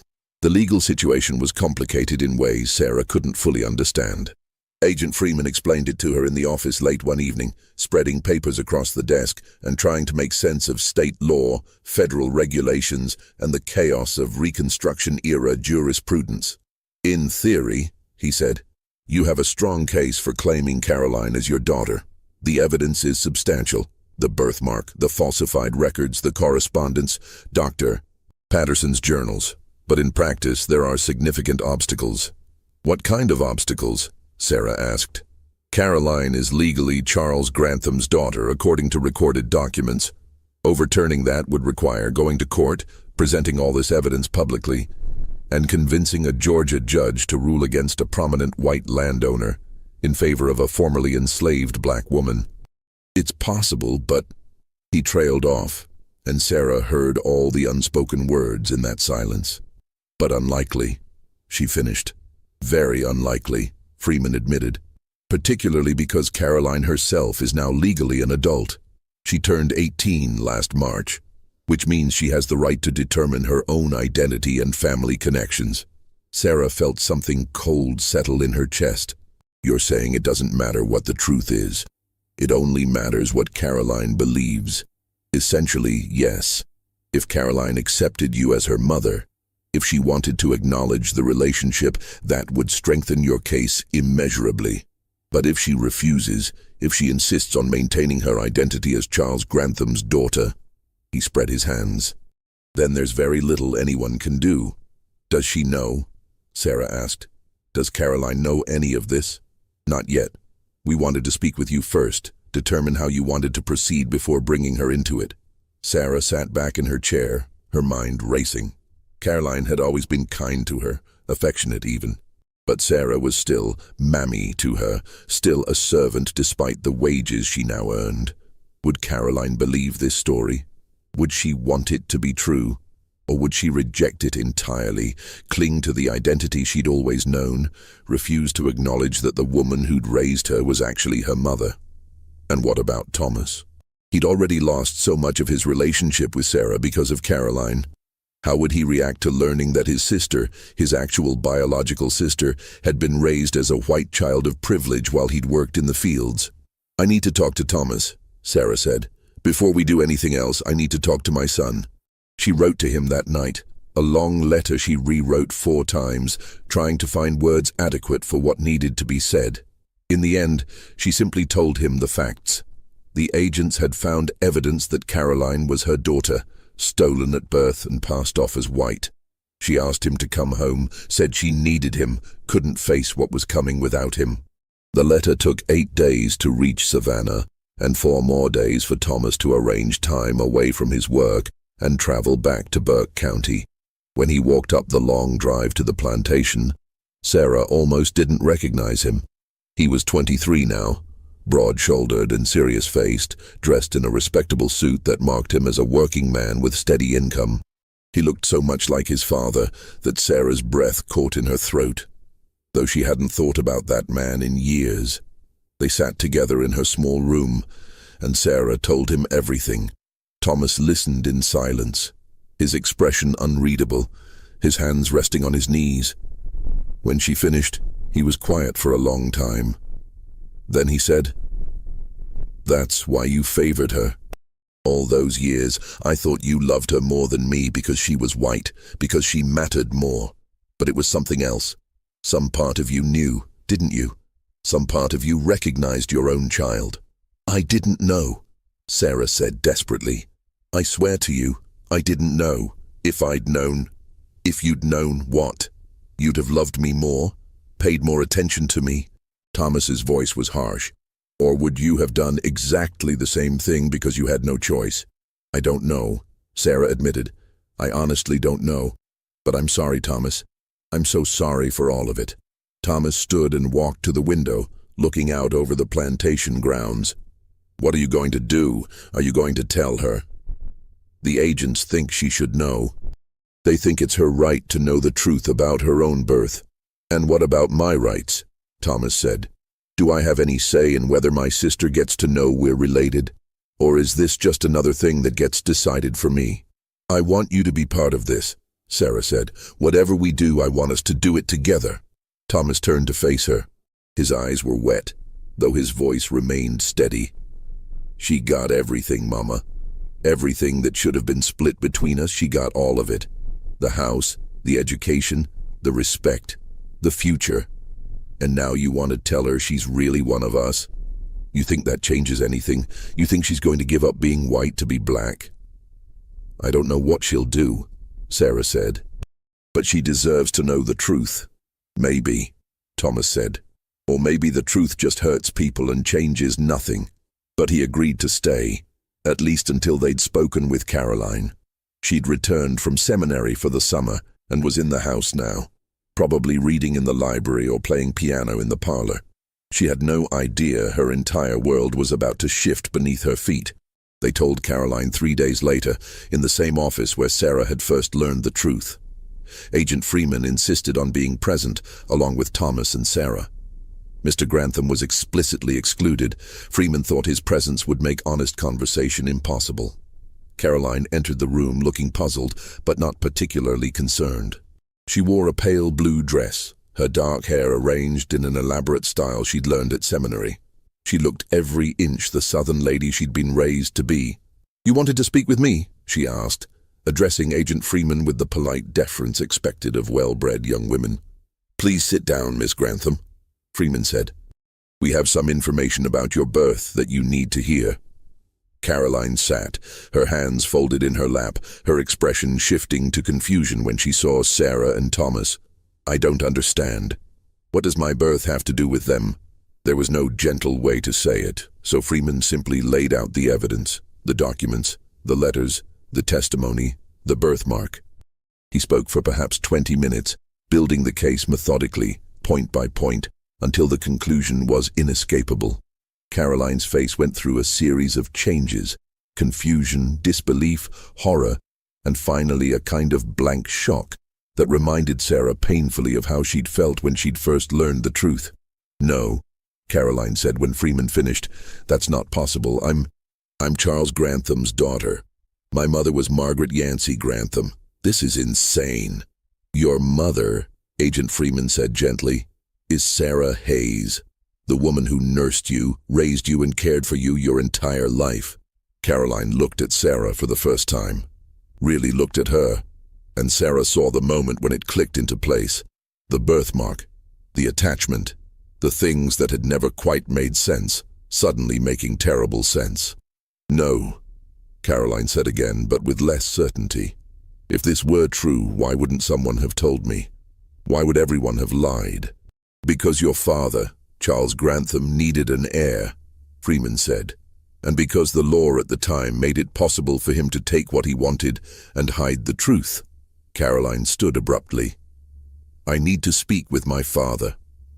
The legal situation was complicated in ways Sarah couldn't fully understand. Agent Freeman explained it to her in the office late one evening, spreading papers across the desk and trying to make sense of state law, federal regulations, and the chaos of Reconstruction-era jurisprudence. In theory, he said, you have a strong case for claiming Caroline as your daughter. The evidence is substantial. The birthmark, the falsified records, the correspondence, Dr. Patterson's journals. But in practice, there are significant obstacles. What kind of obstacles? Sarah asked. Caroline is legally Charles Grantham's daughter, according to recorded documents. Overturning that would require going to court, presenting all this evidence publicly, and convincing a Georgia judge to rule against a prominent white landowner in favor of a formerly enslaved black woman. It's possible, but... He trailed off, and Sarah heard all the unspoken words in that silence. But unlikely, she finished. Very unlikely, Freeman admitted, particularly because Caroline herself is now legally an adult. She turned 18 last March, which means she has the right to determine her own identity and family connections. Sarah felt something cold settle in her chest. You're saying it doesn't matter what the truth is. It only matters what Caroline believes. Essentially, yes. If Caroline accepted you as her mother, if she wanted to acknowledge the relationship, that would strengthen your case immeasurably. But if she refuses, if she insists on maintaining her identity as Charles Grantham's daughter, he spread his hands, then there's very little anyone can do. Does she know? Sarah asked. Does Caroline know any of this? Not yet. We wanted to speak with you first, determine how you wanted to proceed before bringing her into it. Sarah sat back in her chair, her mind racing. Caroline had always been kind to her, affectionate even. But Sarah was still mammy to her, still a servant despite the wages she now earned. Would Caroline believe this story? Would she want it to be true? Or would she reject it entirely, cling to the identity she'd always known, refuse to acknowledge that the woman who'd raised her was actually her mother? And what about Thomas? He'd already lost so much of his relationship with Sarah because of Caroline. How would he react to learning that his sister, his actual biological sister, had been raised as a white child of privilege while he'd worked in the fields? "I need to talk to Thomas," Sarah said. "Before we do anything else, I need to talk to my son." She wrote to him that night, a long letter she rewrote 4 times, trying to find words adequate for what needed to be said. In the end, she simply told him the facts. The agents had found evidence that Caroline was her daughter, stolen at birth and passed off as white. She asked him to come home, said she needed him, couldn't face what was coming without him. The letter took 8 days to reach Savannah, and 4 more days for Thomas to arrange time away from his work and travel back to Burke County. When he walked up the long drive to the plantation, Sarah almost didn't recognize him. He was 23 now, broad-shouldered and serious-faced, dressed in a respectable suit that marked him as a working man with steady income. He looked so much like his father that Sarah's breath caught in her throat, though she hadn't thought about that man in years. They sat together in her small room, and Sarah told him everything. Thomas listened in silence, his expression unreadable, his hands resting on his knees. When she finished, he was quiet for a long time. Then he said, "That's why you favored her. All those years, I thought you loved her more than me because she was white, because she mattered more. But it was something else. Some part of you knew, didn't you? Some part of you recognized your own child." "I didn't know," Sarah said desperately. "I swear to you, I didn't know. If I'd known..." "If you'd known what? You'd have loved me more? Paid more attention to me?" Thomas's voice was harsh. "Or would you have done exactly the same thing because you had no choice?" "I don't know," Sarah admitted. "I honestly don't know. But I'm sorry, Thomas. I'm so sorry for all of it." Thomas stood and walked to the window, looking out over the plantation grounds. "What are you going to do? Are you going to tell her?" "The agents think she should know. They think it's her right to know the truth about her own birth." "And what about my rights?" Thomas said. "Do I have any say in whether my sister gets to know we're related? Or is this just another thing that gets decided for me?" "I want you to be part of this," Sarah said. "Whatever we do, I want us to do it together." Thomas turned to face her. His eyes were wet, though his voice remained steady. "She got everything, Mama. Everything that should have been split between us, she got all of it. The house, the education, the respect, the future. And now you want to tell her she's really one of us? You think that changes anything? You think she's going to give up being white to be black?" "I don't know what she'll do," Sarah said. "But she deserves to know the truth." "Maybe," Thomas said. "Or maybe the truth just hurts people and changes nothing." But he agreed to stay, at least until they'd spoken with Caroline. She'd returned from seminary for the summer and was in the house now, probably reading in the library or playing piano in the parlor. She had no idea her entire world was about to shift beneath her feet. They told Caroline 3 days later, in the same office where Sarah had first learned the truth. Agent Freeman insisted on being present, along with Thomas and Sarah. Mr. Grantham was explicitly excluded. Freeman thought his presence would make honest conversation impossible. Caroline entered the room looking puzzled, but not particularly concerned. She wore a pale blue dress, her dark hair arranged in an elaborate style she'd learned at seminary. She looked every inch the Southern lady she'd been raised to be. "You wanted to speak with me?" she asked, addressing Agent Freeman with the polite deference expected of well-bred young women. "Please sit down, Miss Grantham," Freeman said. "We have some information about your birth that you need to hear." Caroline sat, her hands folded in her lap, her expression shifting to confusion when she saw Sarah and Thomas. "I don't understand. What does my birth have to do with them?" There was no gentle way to say it, so Freeman simply laid out the evidence, the documents, the letters, the testimony, the birthmark. He spoke for perhaps 20 minutes, building the case methodically, point by point, until the conclusion was inescapable. Caroline's face went through a series of changes: confusion, disbelief, horror, and finally a kind of blank shock that reminded Sarah painfully of how she'd felt when she'd first learned the truth. "No," Caroline said when Freeman finished. "That's not possible. I'm Charles Grantham's daughter. My mother was Margaret Yancey Grantham. This is insane." "Your mother," Agent Freeman said gently, "is Sarah Hayes." The woman who nursed you, raised you, and cared for you your entire life. Caroline looked at Sarah for the first time. Really looked at her. And Sarah saw the moment when it clicked into place. The birthmark, the attachment, the things that had never quite made sense, suddenly making terrible sense. No, Caroline said again, but with less certainty. If this were true, why wouldn't someone have told me? Why would everyone have lied? Because your father, Charles Grantham, needed an heir, Freeman said, and because the law at the time made it possible for him to take what he wanted and hide the truth. Caroline stood abruptly. I need to speak with my father.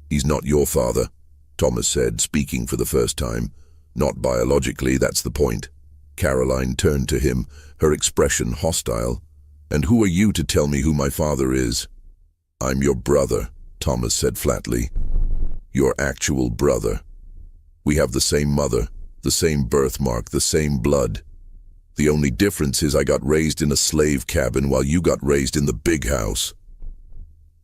He's not your father, Thomas said, speaking for the first time. Not biologically, that's the point. Caroline turned to him, her expression hostile. And who are you to tell me who my father is? I'm your brother, Thomas said flatly. Your actual brother. We have the same mother, the same birthmark, the same blood. The only difference is I got raised in a slave cabin while you got raised in the big house.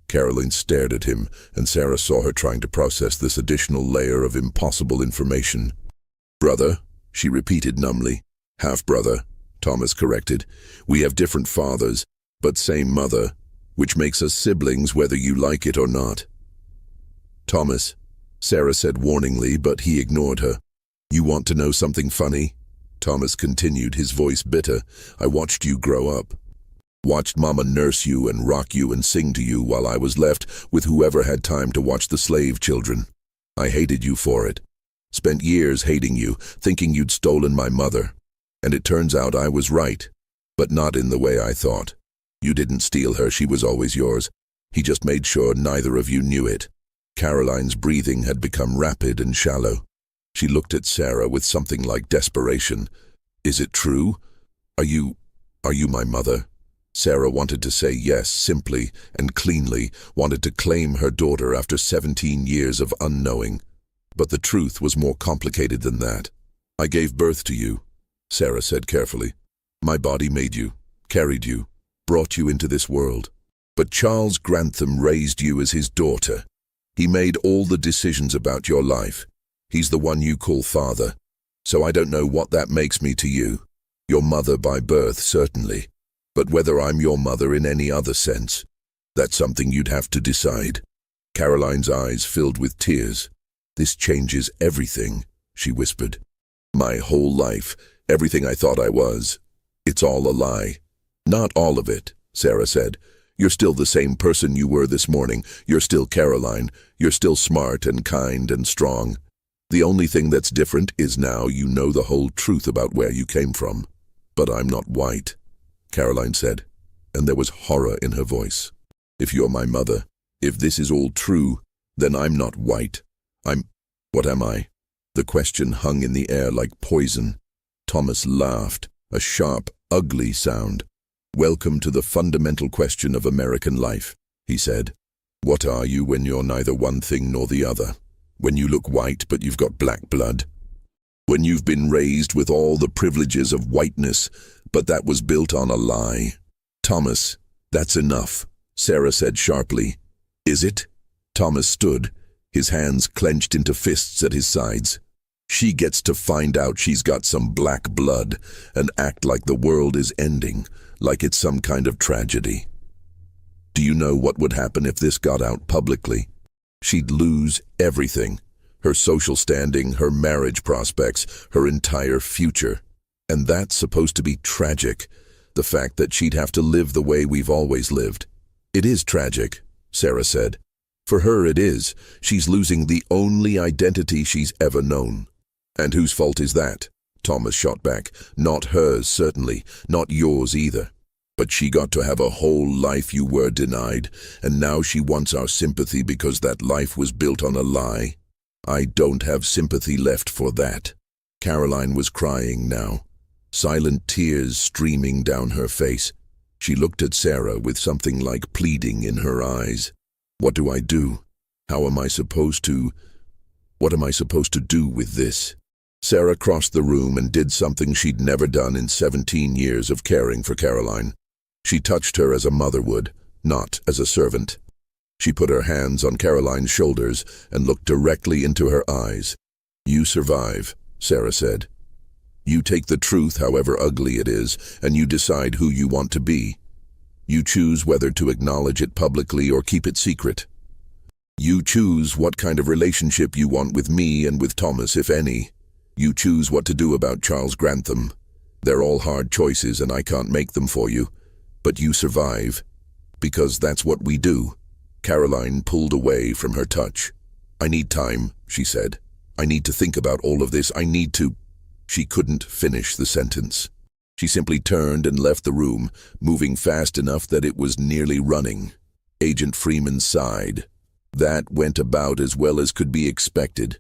Caroline stared at him, and Sarah saw her trying to process this additional layer of impossible information. Brother, she repeated numbly. Half-brother, Thomas corrected. We have different fathers, but same mother, which makes us siblings whether you like it or not. Thomas, Sarah said warningly, but he ignored her. You want to know something funny? Thomas continued, his voice bitter. I watched you grow up. Watched Mama nurse you and rock you and sing to you while I was left with whoever had time to watch the slave children. I hated you for it. Spent years hating you, thinking you'd stolen my mother. And it turns out I was right, but not in the way I thought. You didn't steal her, she was always yours. He just made sure neither of you knew it. Caroline's breathing had become rapid and shallow. She looked at Sarah with something like desperation. Is it true? Are you my mother? Sarah wanted to say yes, simply and cleanly, wanted to claim her daughter after 17 years of unknowing. But the truth was more complicated than that. I gave birth to you, Sarah said carefully. My body made you, carried you, brought you into this world. But Charles Grantham raised you as his daughter. He made all the decisions about your life. He's the one you call father. So I don't know what that makes me to you. Your mother by birth, certainly. But whether I'm your mother in any other sense, that's something you'd have to decide. Caroline's eyes filled with tears. This changes everything, she whispered. My whole life, everything I thought I was. It's all a lie. Not all of it, Sarah said. You're still the same person you were this morning. You're still Caroline. You're still smart and kind and strong. The only thing that's different is now you know the whole truth about where you came from. But I'm not white, Caroline said, and there was horror in her voice. If you're my mother, if this is all true, then I'm not white. What am I? The question hung in the air like poison. Thomas laughed, a sharp, ugly sound. Welcome to the fundamental question of American life, he said. What are you when you're neither one thing nor the other? When you look white but you've got black blood? When you've been raised with all the privileges of whiteness, but that was built on a lie? Thomas, that's enough, Sarah said sharply. Is it? Thomas stood, his hands clenched into fists at his sides. She gets to find out she's got some black blood and act like the world is ending, like it's some kind of tragedy. Do you know what would happen if this got out publicly? She'd lose everything. Her social standing, her marriage prospects, her entire future. And that's supposed to be tragic, the fact that she'd have to live the way we've always lived. It is tragic, Sarah said. For her it is. She's losing the only identity she's ever known. And whose fault is that? Thomas shot back. Not hers, certainly. Not yours either. But she got to have a whole life you were denied, and now she wants our sympathy because that life was built on a lie. I don't have sympathy left for that. Caroline was crying now, silent tears streaming down her face. She looked at Sarah with something like pleading in her eyes. What do I do? How am I supposed to? What am I supposed to do with this? Sarah crossed the room and did something she'd never done in 17 years of caring for Caroline. She touched her as a mother would, not as a servant. She put her hands on Caroline's shoulders and looked directly into her eyes. "You survive," Sarah said. "You take the truth, however ugly it is, and you decide who you want to be. You choose whether to acknowledge it publicly or keep it secret. You choose what kind of relationship you want with me and with Thomas, if any. You choose what to do about Charles Grantham. They're all hard choices and I can't make them for you. But you survive. Because that's what we do." Caroline pulled away from her touch. "I need time," she said. "I need to think about all of this. I need to—" She couldn't finish the sentence. She simply turned and left the room, moving fast enough that it was nearly running. Agent Freeman sighed. "That went about as well as could be expected."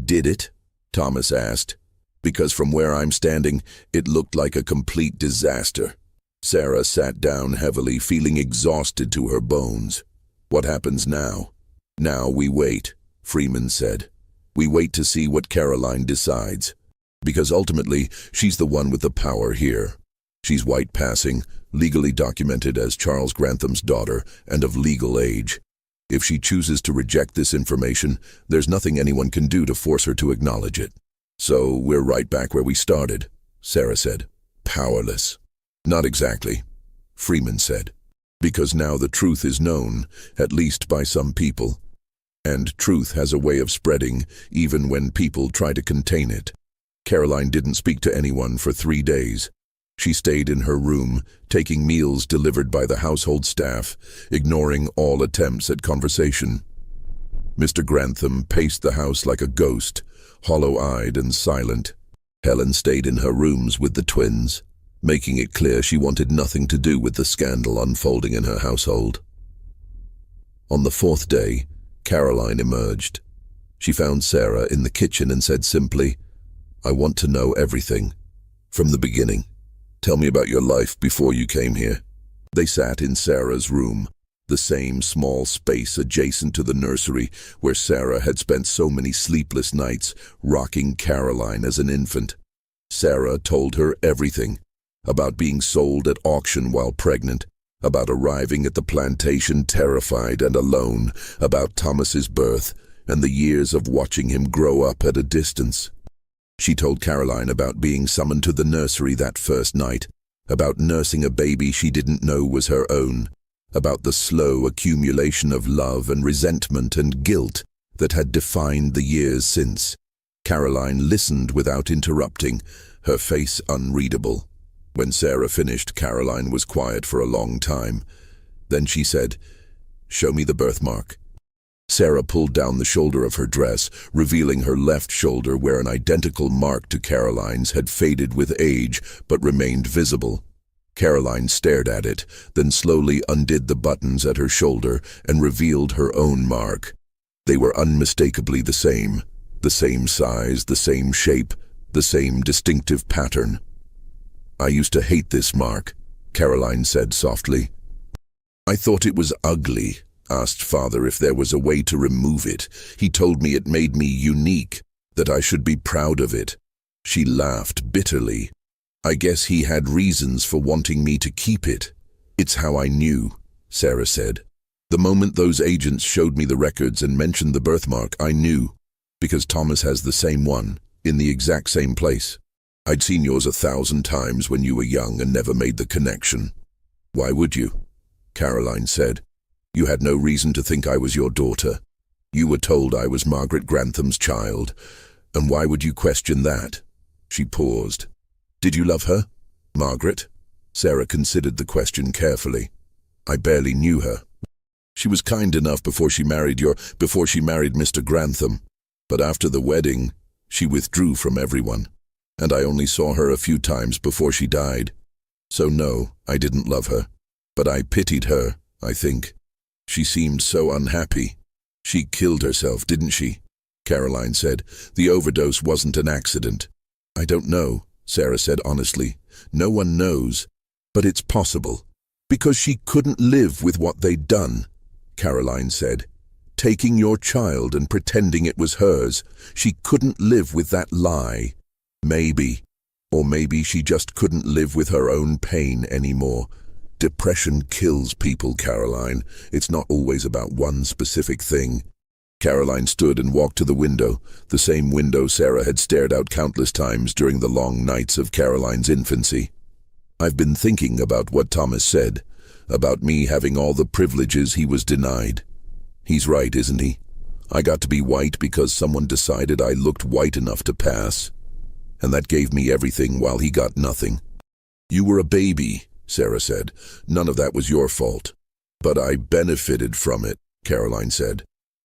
"Did it?" Thomas asked. "Because from where I'm standing, it looked like a complete disaster." Sarah sat down heavily, feeling exhausted to her bones. "What happens now?" "Now we wait," Freeman said. "We wait to see what Caroline decides. Because ultimately, she's the one with the power here. She's white passing, legally documented as Charles Grantham's daughter, and of legal age. If she chooses to reject this information, there's nothing anyone can do to force her to acknowledge it." "So we're right back where we started," Sarah said. "Powerless." "Not exactly," Freeman said. "Because now the truth is known, at least by some people. And truth has a way of spreading, even when people try to contain it." Caroline didn't speak to anyone for 3 days. She stayed in her room, taking meals delivered by the household staff, ignoring all attempts at conversation. Mr. Grantham paced the house like a ghost, hollow-eyed and silent. Helen stayed in her rooms with the twins, making it clear she wanted nothing to do with the scandal unfolding in her household. On the 4th day, Caroline emerged. She found Sarah in the kitchen and said simply, "I want to know everything. From the beginning. Tell me about your life before you came here." They sat in Sarah's room, the same small space adjacent to the nursery where Sarah had spent so many sleepless nights rocking Caroline as an infant. Sarah told her everything. About being sold at auction while pregnant, about arriving at the plantation terrified and alone, about Thomas's birth, and the years of watching him grow up at a distance. She told Caroline about being summoned to the nursery that first night, about nursing a baby she didn't know was her own, about the slow accumulation of love and resentment and guilt that had defined the years since. Caroline listened without interrupting, her face unreadable. When Sarah finished, Caroline was quiet for a long time. Then she said, "Show me the birthmark." Sarah pulled down the shoulder of her dress, revealing her left shoulder where an identical mark to Caroline's had faded with age but remained visible. Caroline stared at it, then slowly undid the buttons at her shoulder and revealed her own mark. They were unmistakably the same size, the same shape, the same distinctive pattern. "I used to hate this mark," Caroline said softly. "I thought it was ugly. Asked Father if there was a way to remove it. He told me it made me unique, that I should be proud of it." She laughed bitterly. "I guess he had reasons for wanting me to keep it. It's how I knew," Sarah said. "The moment those agents showed me the records and mentioned the birthmark, I knew, because Thomas has the same one, in the exact same place. I'd seen yours 1,000 times when you were young and never made the connection." "Why would you?" Caroline said. "You had no reason to think I was your daughter. You were told I was Margaret Grantham's child, and why would you question that?" She paused. "Did you love her, Margaret?" Sarah considered the question carefully. "I barely knew her. She was kind enough before she married Mr. Grantham, but after the wedding, she withdrew from everyone, and I only saw her a few times before she died. So no, I didn't love her, but I pitied her, I think. She seemed so unhappy. She killed herself, didn't she?" Caroline said. "The overdose wasn't an accident." "I don't know," Sarah said honestly. "No one knows, but it's possible. Because she couldn't live with what they'd done," Caroline said. "Taking your child and pretending it was hers. She couldn't live with that lie. Maybe. Or maybe she just couldn't live with her own pain anymore. Depression kills people, Caroline. It's not always about one specific thing. Caroline stood and walked to the window, the same window Sarah had stared out countless times during the long nights of Caroline's infancy. I've been thinking about what Thomas said, about me having all the privileges he was denied. He's right, isn't he? I got to be white because someone decided I looked white enough to pass. And that gave me everything while he got nothing. You were a baby, Sarah said. None of that was your fault. But I benefited from it, Caroline said.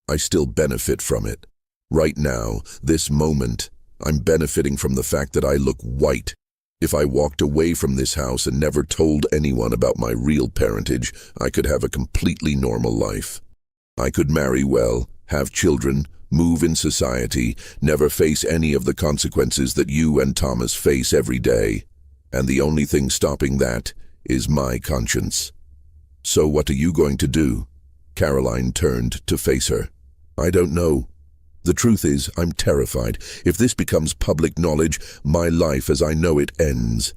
I still benefit from it. Right now, this moment, I'm benefiting from the fact that I look white. If I walked away from this house and never told anyone about my real parentage, I could have a completely normal life. I could marry well, have children, move in society, never face any of the consequences that you and Thomas face every day. And the only thing stopping that is my conscience. So what are you going to do? Caroline turned to face her. I don't know. The truth is, I'm terrified. If this becomes public knowledge, my life as I know it ends.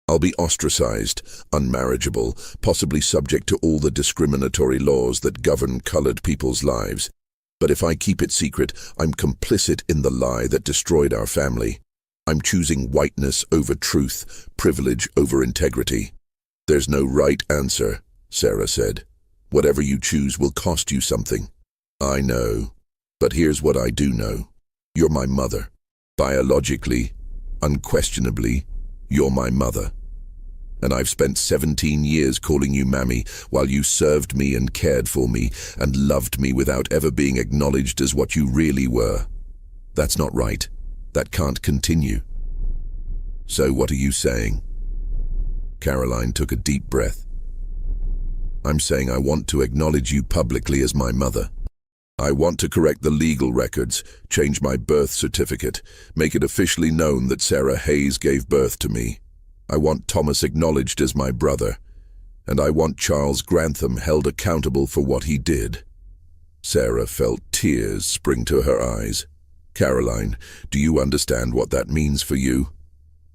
I'll be ostracized, unmarriageable, possibly subject to all the discriminatory laws that govern colored people's lives. But if I keep it secret, I'm complicit in the lie that destroyed our family. I'm choosing whiteness over truth, privilege over integrity. There's no right answer, Sarah said. Whatever you choose will cost you something. I know. But here's what I do know. You're my mother. Biologically, unquestionably, you're my mother. And I've spent 17 years calling you Mammy while you served me and cared for me and loved me without ever being acknowledged as what you really were. That's not right. That can't continue. So what are you saying? Caroline took a deep breath. I'm saying I want to acknowledge you publicly as my mother. I want to correct the legal records, change my birth certificate, make it officially known that Sarah Hayes gave birth to me. I want Thomas acknowledged as my brother, and I want Charles Grantham held accountable for what he did. Sarah felt tears spring to her eyes. Caroline, do you understand what that means for you?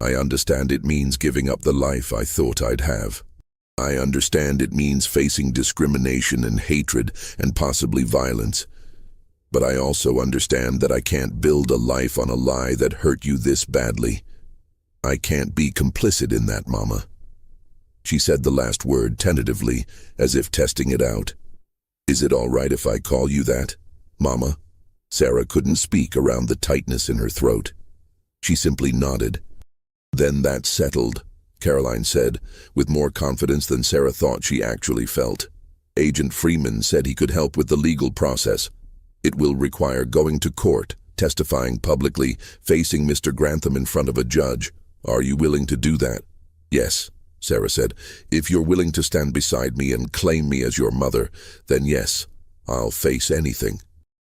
I understand it means giving up the life I thought I'd have. I understand it means facing discrimination and hatred and possibly violence. But I also understand that I can't build a life on a lie that hurt you this badly. I can't be complicit in that, Mama. She said the last word tentatively, as if testing it out. Is it all right if I call you that, Mama? Sarah couldn't speak around the tightness in her throat. She simply nodded. Then that's settled, Caroline said, with more confidence than Sarah thought she actually felt. Agent Freeman said he could help with the legal process. It will require going to court, testifying publicly, facing Mr. Grantham in front of a judge. Are you willing to do that? Yes, Sarah said. If you're willing to stand beside me and claim me as your mother, then yes, I'll face anything.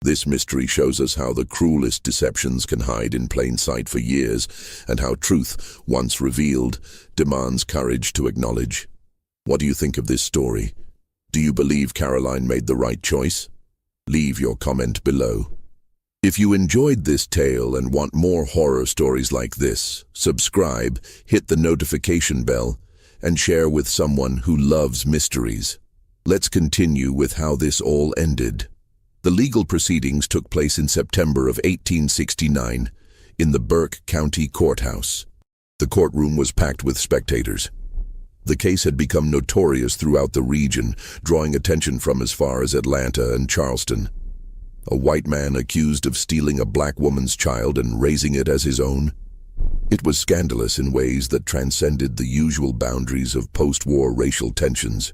This mystery shows us how the cruelest deceptions can hide in plain sight for years, and how truth, once revealed, demands courage to acknowledge. What do you think of this story? Do you believe Caroline made the right choice? Leave your comment below. If you enjoyed this tale and want more horror stories like this, subscribe, hit the notification bell, and share with someone who loves mysteries. Let's continue with how this all ended. The legal proceedings took place in September of 1869 in the Burke County Courthouse. The courtroom was packed with spectators. The case had become notorious throughout the region, drawing attention from as far as Atlanta and Charleston. A white man accused of stealing a black woman's child and raising it as his own. It was scandalous in ways that transcended the usual boundaries of post-war racial tensions.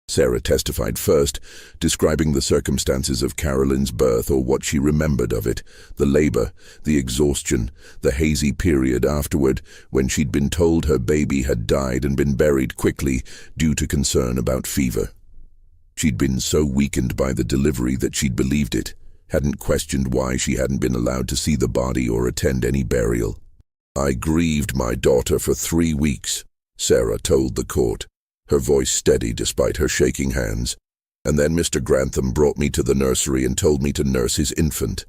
Sarah testified first, describing the circumstances of Caroline's birth or what she remembered of it, the labor, the exhaustion, the hazy period afterward when she'd been told her baby had died and been buried quickly due to concern about fever. She'd been so weakened by the delivery that she'd believed it, hadn't questioned why she hadn't been allowed to see the body or attend any burial. I grieved my daughter for 3 weeks, Sarah told the court, her voice steady despite her shaking hands. And then Mr. Grantham brought me to the nursery and told me to nurse his infant.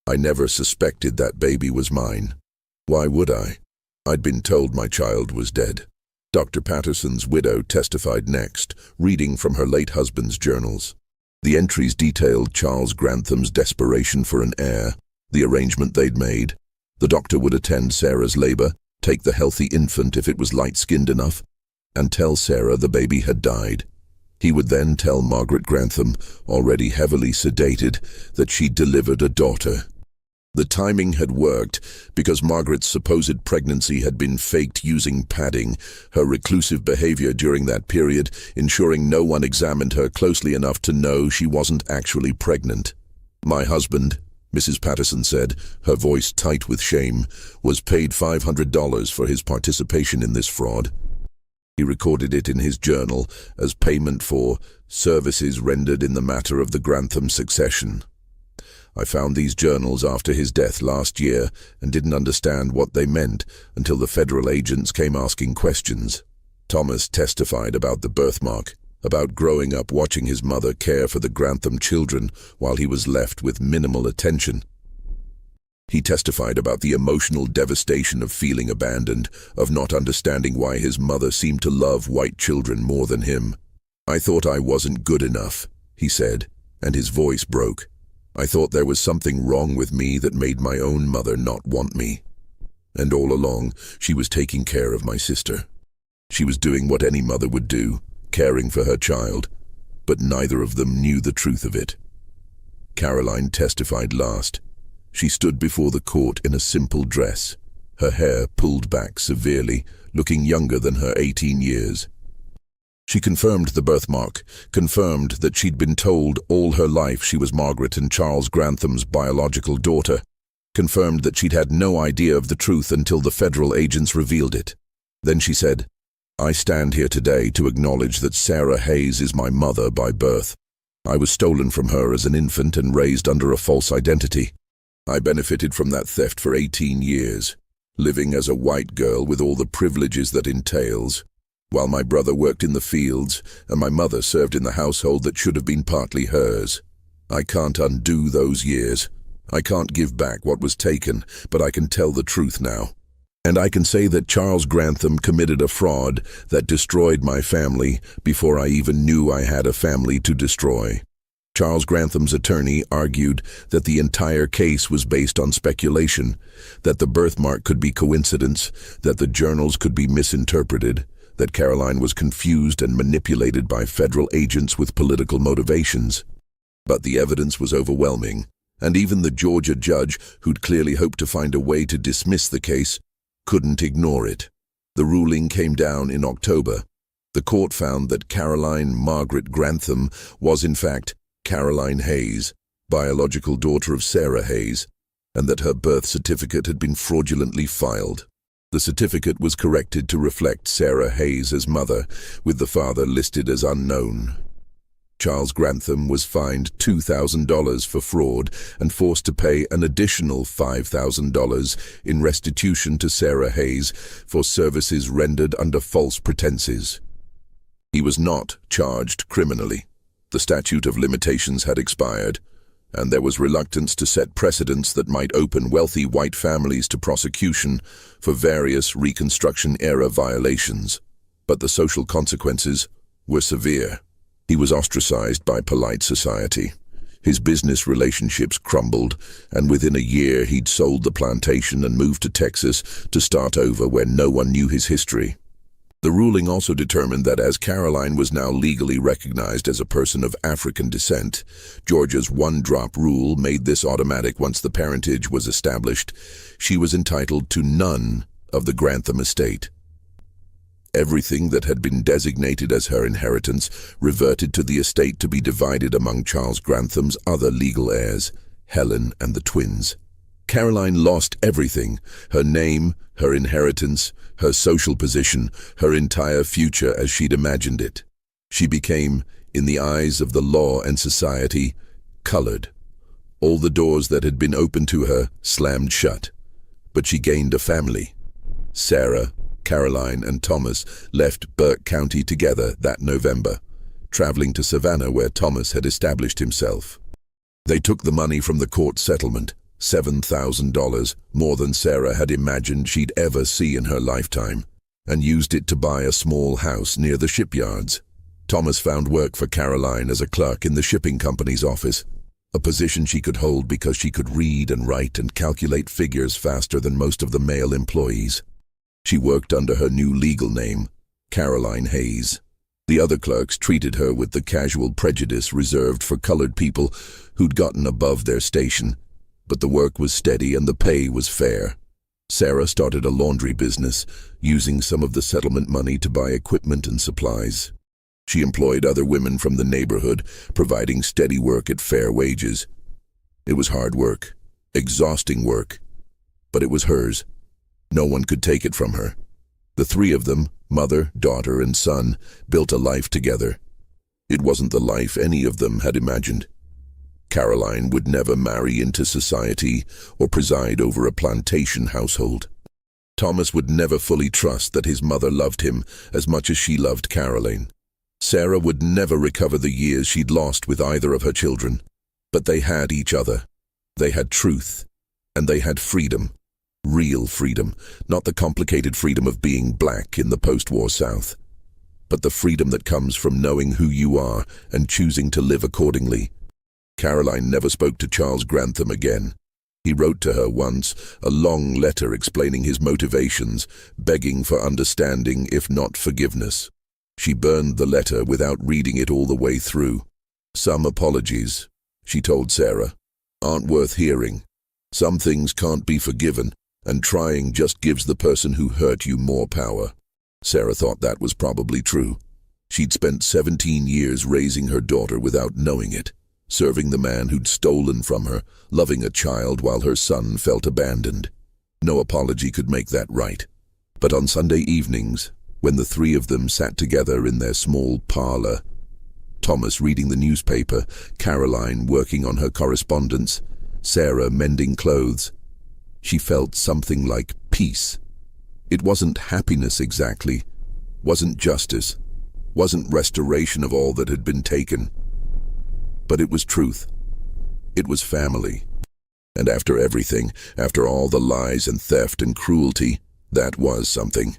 I never suspected that baby was mine. Why would I? I'd been told my child was dead. Dr. Patterson's widow testified next, reading from her late husband's journals. The entries detailed Charles Grantham's desperation for an heir, the arrangement they'd made. The doctor would attend Sarah's labor, take the healthy infant if it was light-skinned enough, and tell Sarah the baby had died. He would then tell Margaret Grantham, already heavily sedated, that she'd delivered a daughter. The timing had worked because Margaret's supposed pregnancy had been faked using padding, her reclusive behavior during that period ensuring no one examined her closely enough to know she wasn't actually pregnant. My husband, Mrs. Patterson said, her voice tight with shame, was paid $500 for his participation in this fraud. He recorded it in his journal as payment for services rendered in the matter of the Grantham succession. I found these journals after his death last year and didn't understand what they meant until the federal agents came asking questions. Thomas testified about the birthmark, about growing up watching his mother care for the Grantham children while he was left with minimal attention. He testified about the emotional devastation of feeling abandoned, of not understanding why his mother seemed to love white children more than him. "I thought I wasn't good enough," he said, and his voice broke. "I thought there was something wrong with me that made my own mother not want me. And all along, she was taking care of my sister. She was doing what any mother would do, caring for her child, but neither of them knew the truth of it." Caroline testified last. She stood before the court in a simple dress, her hair pulled back severely, looking younger than her 18 years. She confirmed the birthmark, confirmed that she'd been told all her life she was Margaret and Charles Grantham's biological daughter, confirmed that she'd had no idea of the truth until the federal agents revealed it. Then she said, "I stand here today to acknowledge that Sarah Hayes is my mother by birth. I was stolen from her as an infant and raised under a false identity. I benefited from that theft for 18 years, living as a white girl with all the privileges that entails, while my brother worked in the fields and my mother served in the household that should have been partly hers. I can't undo those years. I can't give back what was taken, but I can tell the truth now. And I can say that Charles Grantham committed a fraud that destroyed my family before I even knew I had a family to destroy." Charles Grantham's attorney argued that the entire case was based on speculation, that the birthmark could be coincidence, that the journals could be misinterpreted, that Caroline was confused and manipulated by federal agents with political motivations. But the evidence was overwhelming, and even the Georgia judge, who'd clearly hoped to find a way to dismiss the case, couldn't ignore it. The ruling came down in October. The court found that Caroline Margaret Grantham was in fact Caroline Hayes, biological daughter of Sarah Hayes, and that her birth certificate had been fraudulently filed. The certificate was corrected to reflect Sarah Hayes as mother, with the father listed as unknown. Charles Grantham was fined $2,000 for fraud and forced to pay an additional $5,000 in restitution to Sarah Hayes for services rendered under false pretenses. He was not charged criminally. The statute of limitations had expired, and there was reluctance to set precedents that might open wealthy white families to prosecution for various Reconstruction-era violations. But the social consequences were severe. He was ostracized by polite society. His business relationships crumbled, and within a year he'd sold the plantation and moved to Texas to start over where no one knew his history. The ruling also determined that as Caroline was now legally recognized as a person of African descent, Georgia's one-drop rule made this automatic once the parentage was established. She was entitled to none of the Grantham estate. Everything that had been designated as her inheritance reverted to the estate to be divided among Charles Grantham's other legal heirs, Helen and the twins. Caroline lost everything: her name, her inheritance, her social position, her entire future as she'd imagined it. She became, in the eyes of the law and society, colored. All the doors that had been open to her slammed shut. But she gained a family. Sarah, Caroline, and Thomas left Burke County together that November, traveling to Savannah where Thomas had established himself. They took the money from the court settlement, $7,000, more than Sarah had imagined she'd ever see in her lifetime. and used it to buy a small house near the shipyards. Thomas found work for Caroline as a clerk in the shipping company's office, a position she could hold because she could read and write and calculate figures faster than most of the male employees. She worked under her new legal name, Caroline Hayes. The other clerks treated her with the casual prejudice reserved for colored people who'd gotten above their station, but the work was steady and the pay was fair. Sarah started a laundry business, using some of the settlement money to buy equipment and supplies. She employed other women from the neighborhood, providing steady work at fair wages. It was hard work, exhausting work, but it was hers. No one could take it from her. The three of them, mother, daughter, and son, built a life together. It wasn't the life any of them had imagined. Caroline would never marry into society or preside over a plantation household. Thomas would never fully trust that his mother loved him as much as she loved Caroline. Sarah would never recover the years she'd lost with either of her children. But they had each other. They had truth. And they had freedom. Real freedom, not the complicated freedom of being black in the post-war South, but the freedom that comes from knowing who you are and choosing to live accordingly. Caroline never spoke to Charles Grantham again. He wrote to her once, a long letter explaining his motivations, begging for understanding if not forgiveness. She burned the letter without reading it all the way through. Some apologies, she told Sarah, aren't worth hearing. Some things can't be forgiven, and trying just gives the person who hurt you more power. Sarah thought that was probably true. She'd spent 17 years raising her daughter without knowing it, serving the man who'd stolen from her, loving a child while her son felt abandoned. No apology could make that right. But on Sunday evenings, when the three of them sat together in their small parlor, Thomas reading the newspaper, Caroline working on her correspondence, Sarah mending clothes, she felt something like peace. It wasn't happiness exactly, wasn't justice, wasn't restoration of all that had been taken. But it was truth. It was family. And after everything, after all the lies and theft and cruelty, that was something.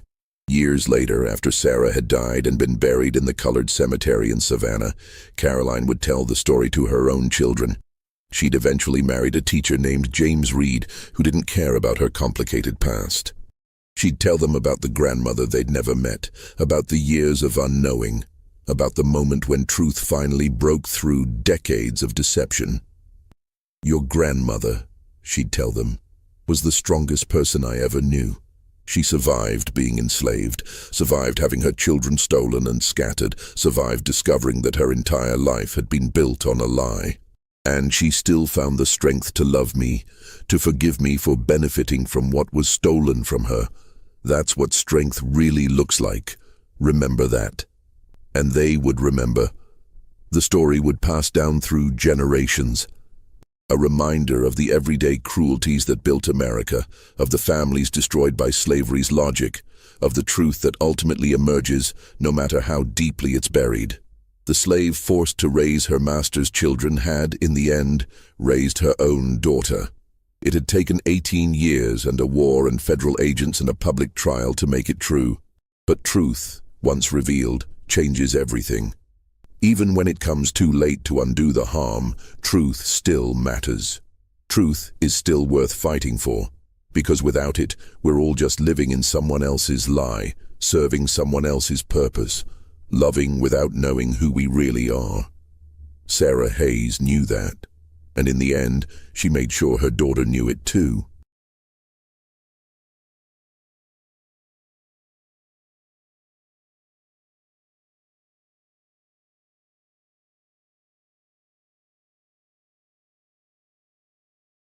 Years later, after Sarah had died and been buried in the colored cemetery in Savannah, Caroline would tell the story to her own children. She'd eventually married a teacher named James Reed who didn't care about her complicated past. She'd tell them about the grandmother they'd never met, about the years of unknowing, about the moment when truth finally broke through decades of deception. Your grandmother, she'd tell them, was the strongest person I ever knew. She survived being enslaved, survived having her children stolen and scattered, survived discovering that her entire life had been built on a lie. And she still found the strength to love me, to forgive me for benefiting from what was stolen from her. That's what strength really looks like. Remember that. And they would remember. The story would pass down through generations. A reminder of the everyday cruelties that built America, of the families destroyed by slavery's logic, of the truth that ultimately emerges no matter how deeply it's buried. The slave forced to raise her master's children had, in the end, raised her own daughter. It had taken 18 years and a war and federal agents and a public trial to make it true. But truth, once revealed, changes everything. Even when it comes too late to undo the harm, truth still matters. Truth is still worth fighting for, because without it, we're all just living in someone else's lie, serving someone else's purpose, loving without knowing who we really are. Sarah Hayes knew that, and in the end, she made sure her daughter knew it too.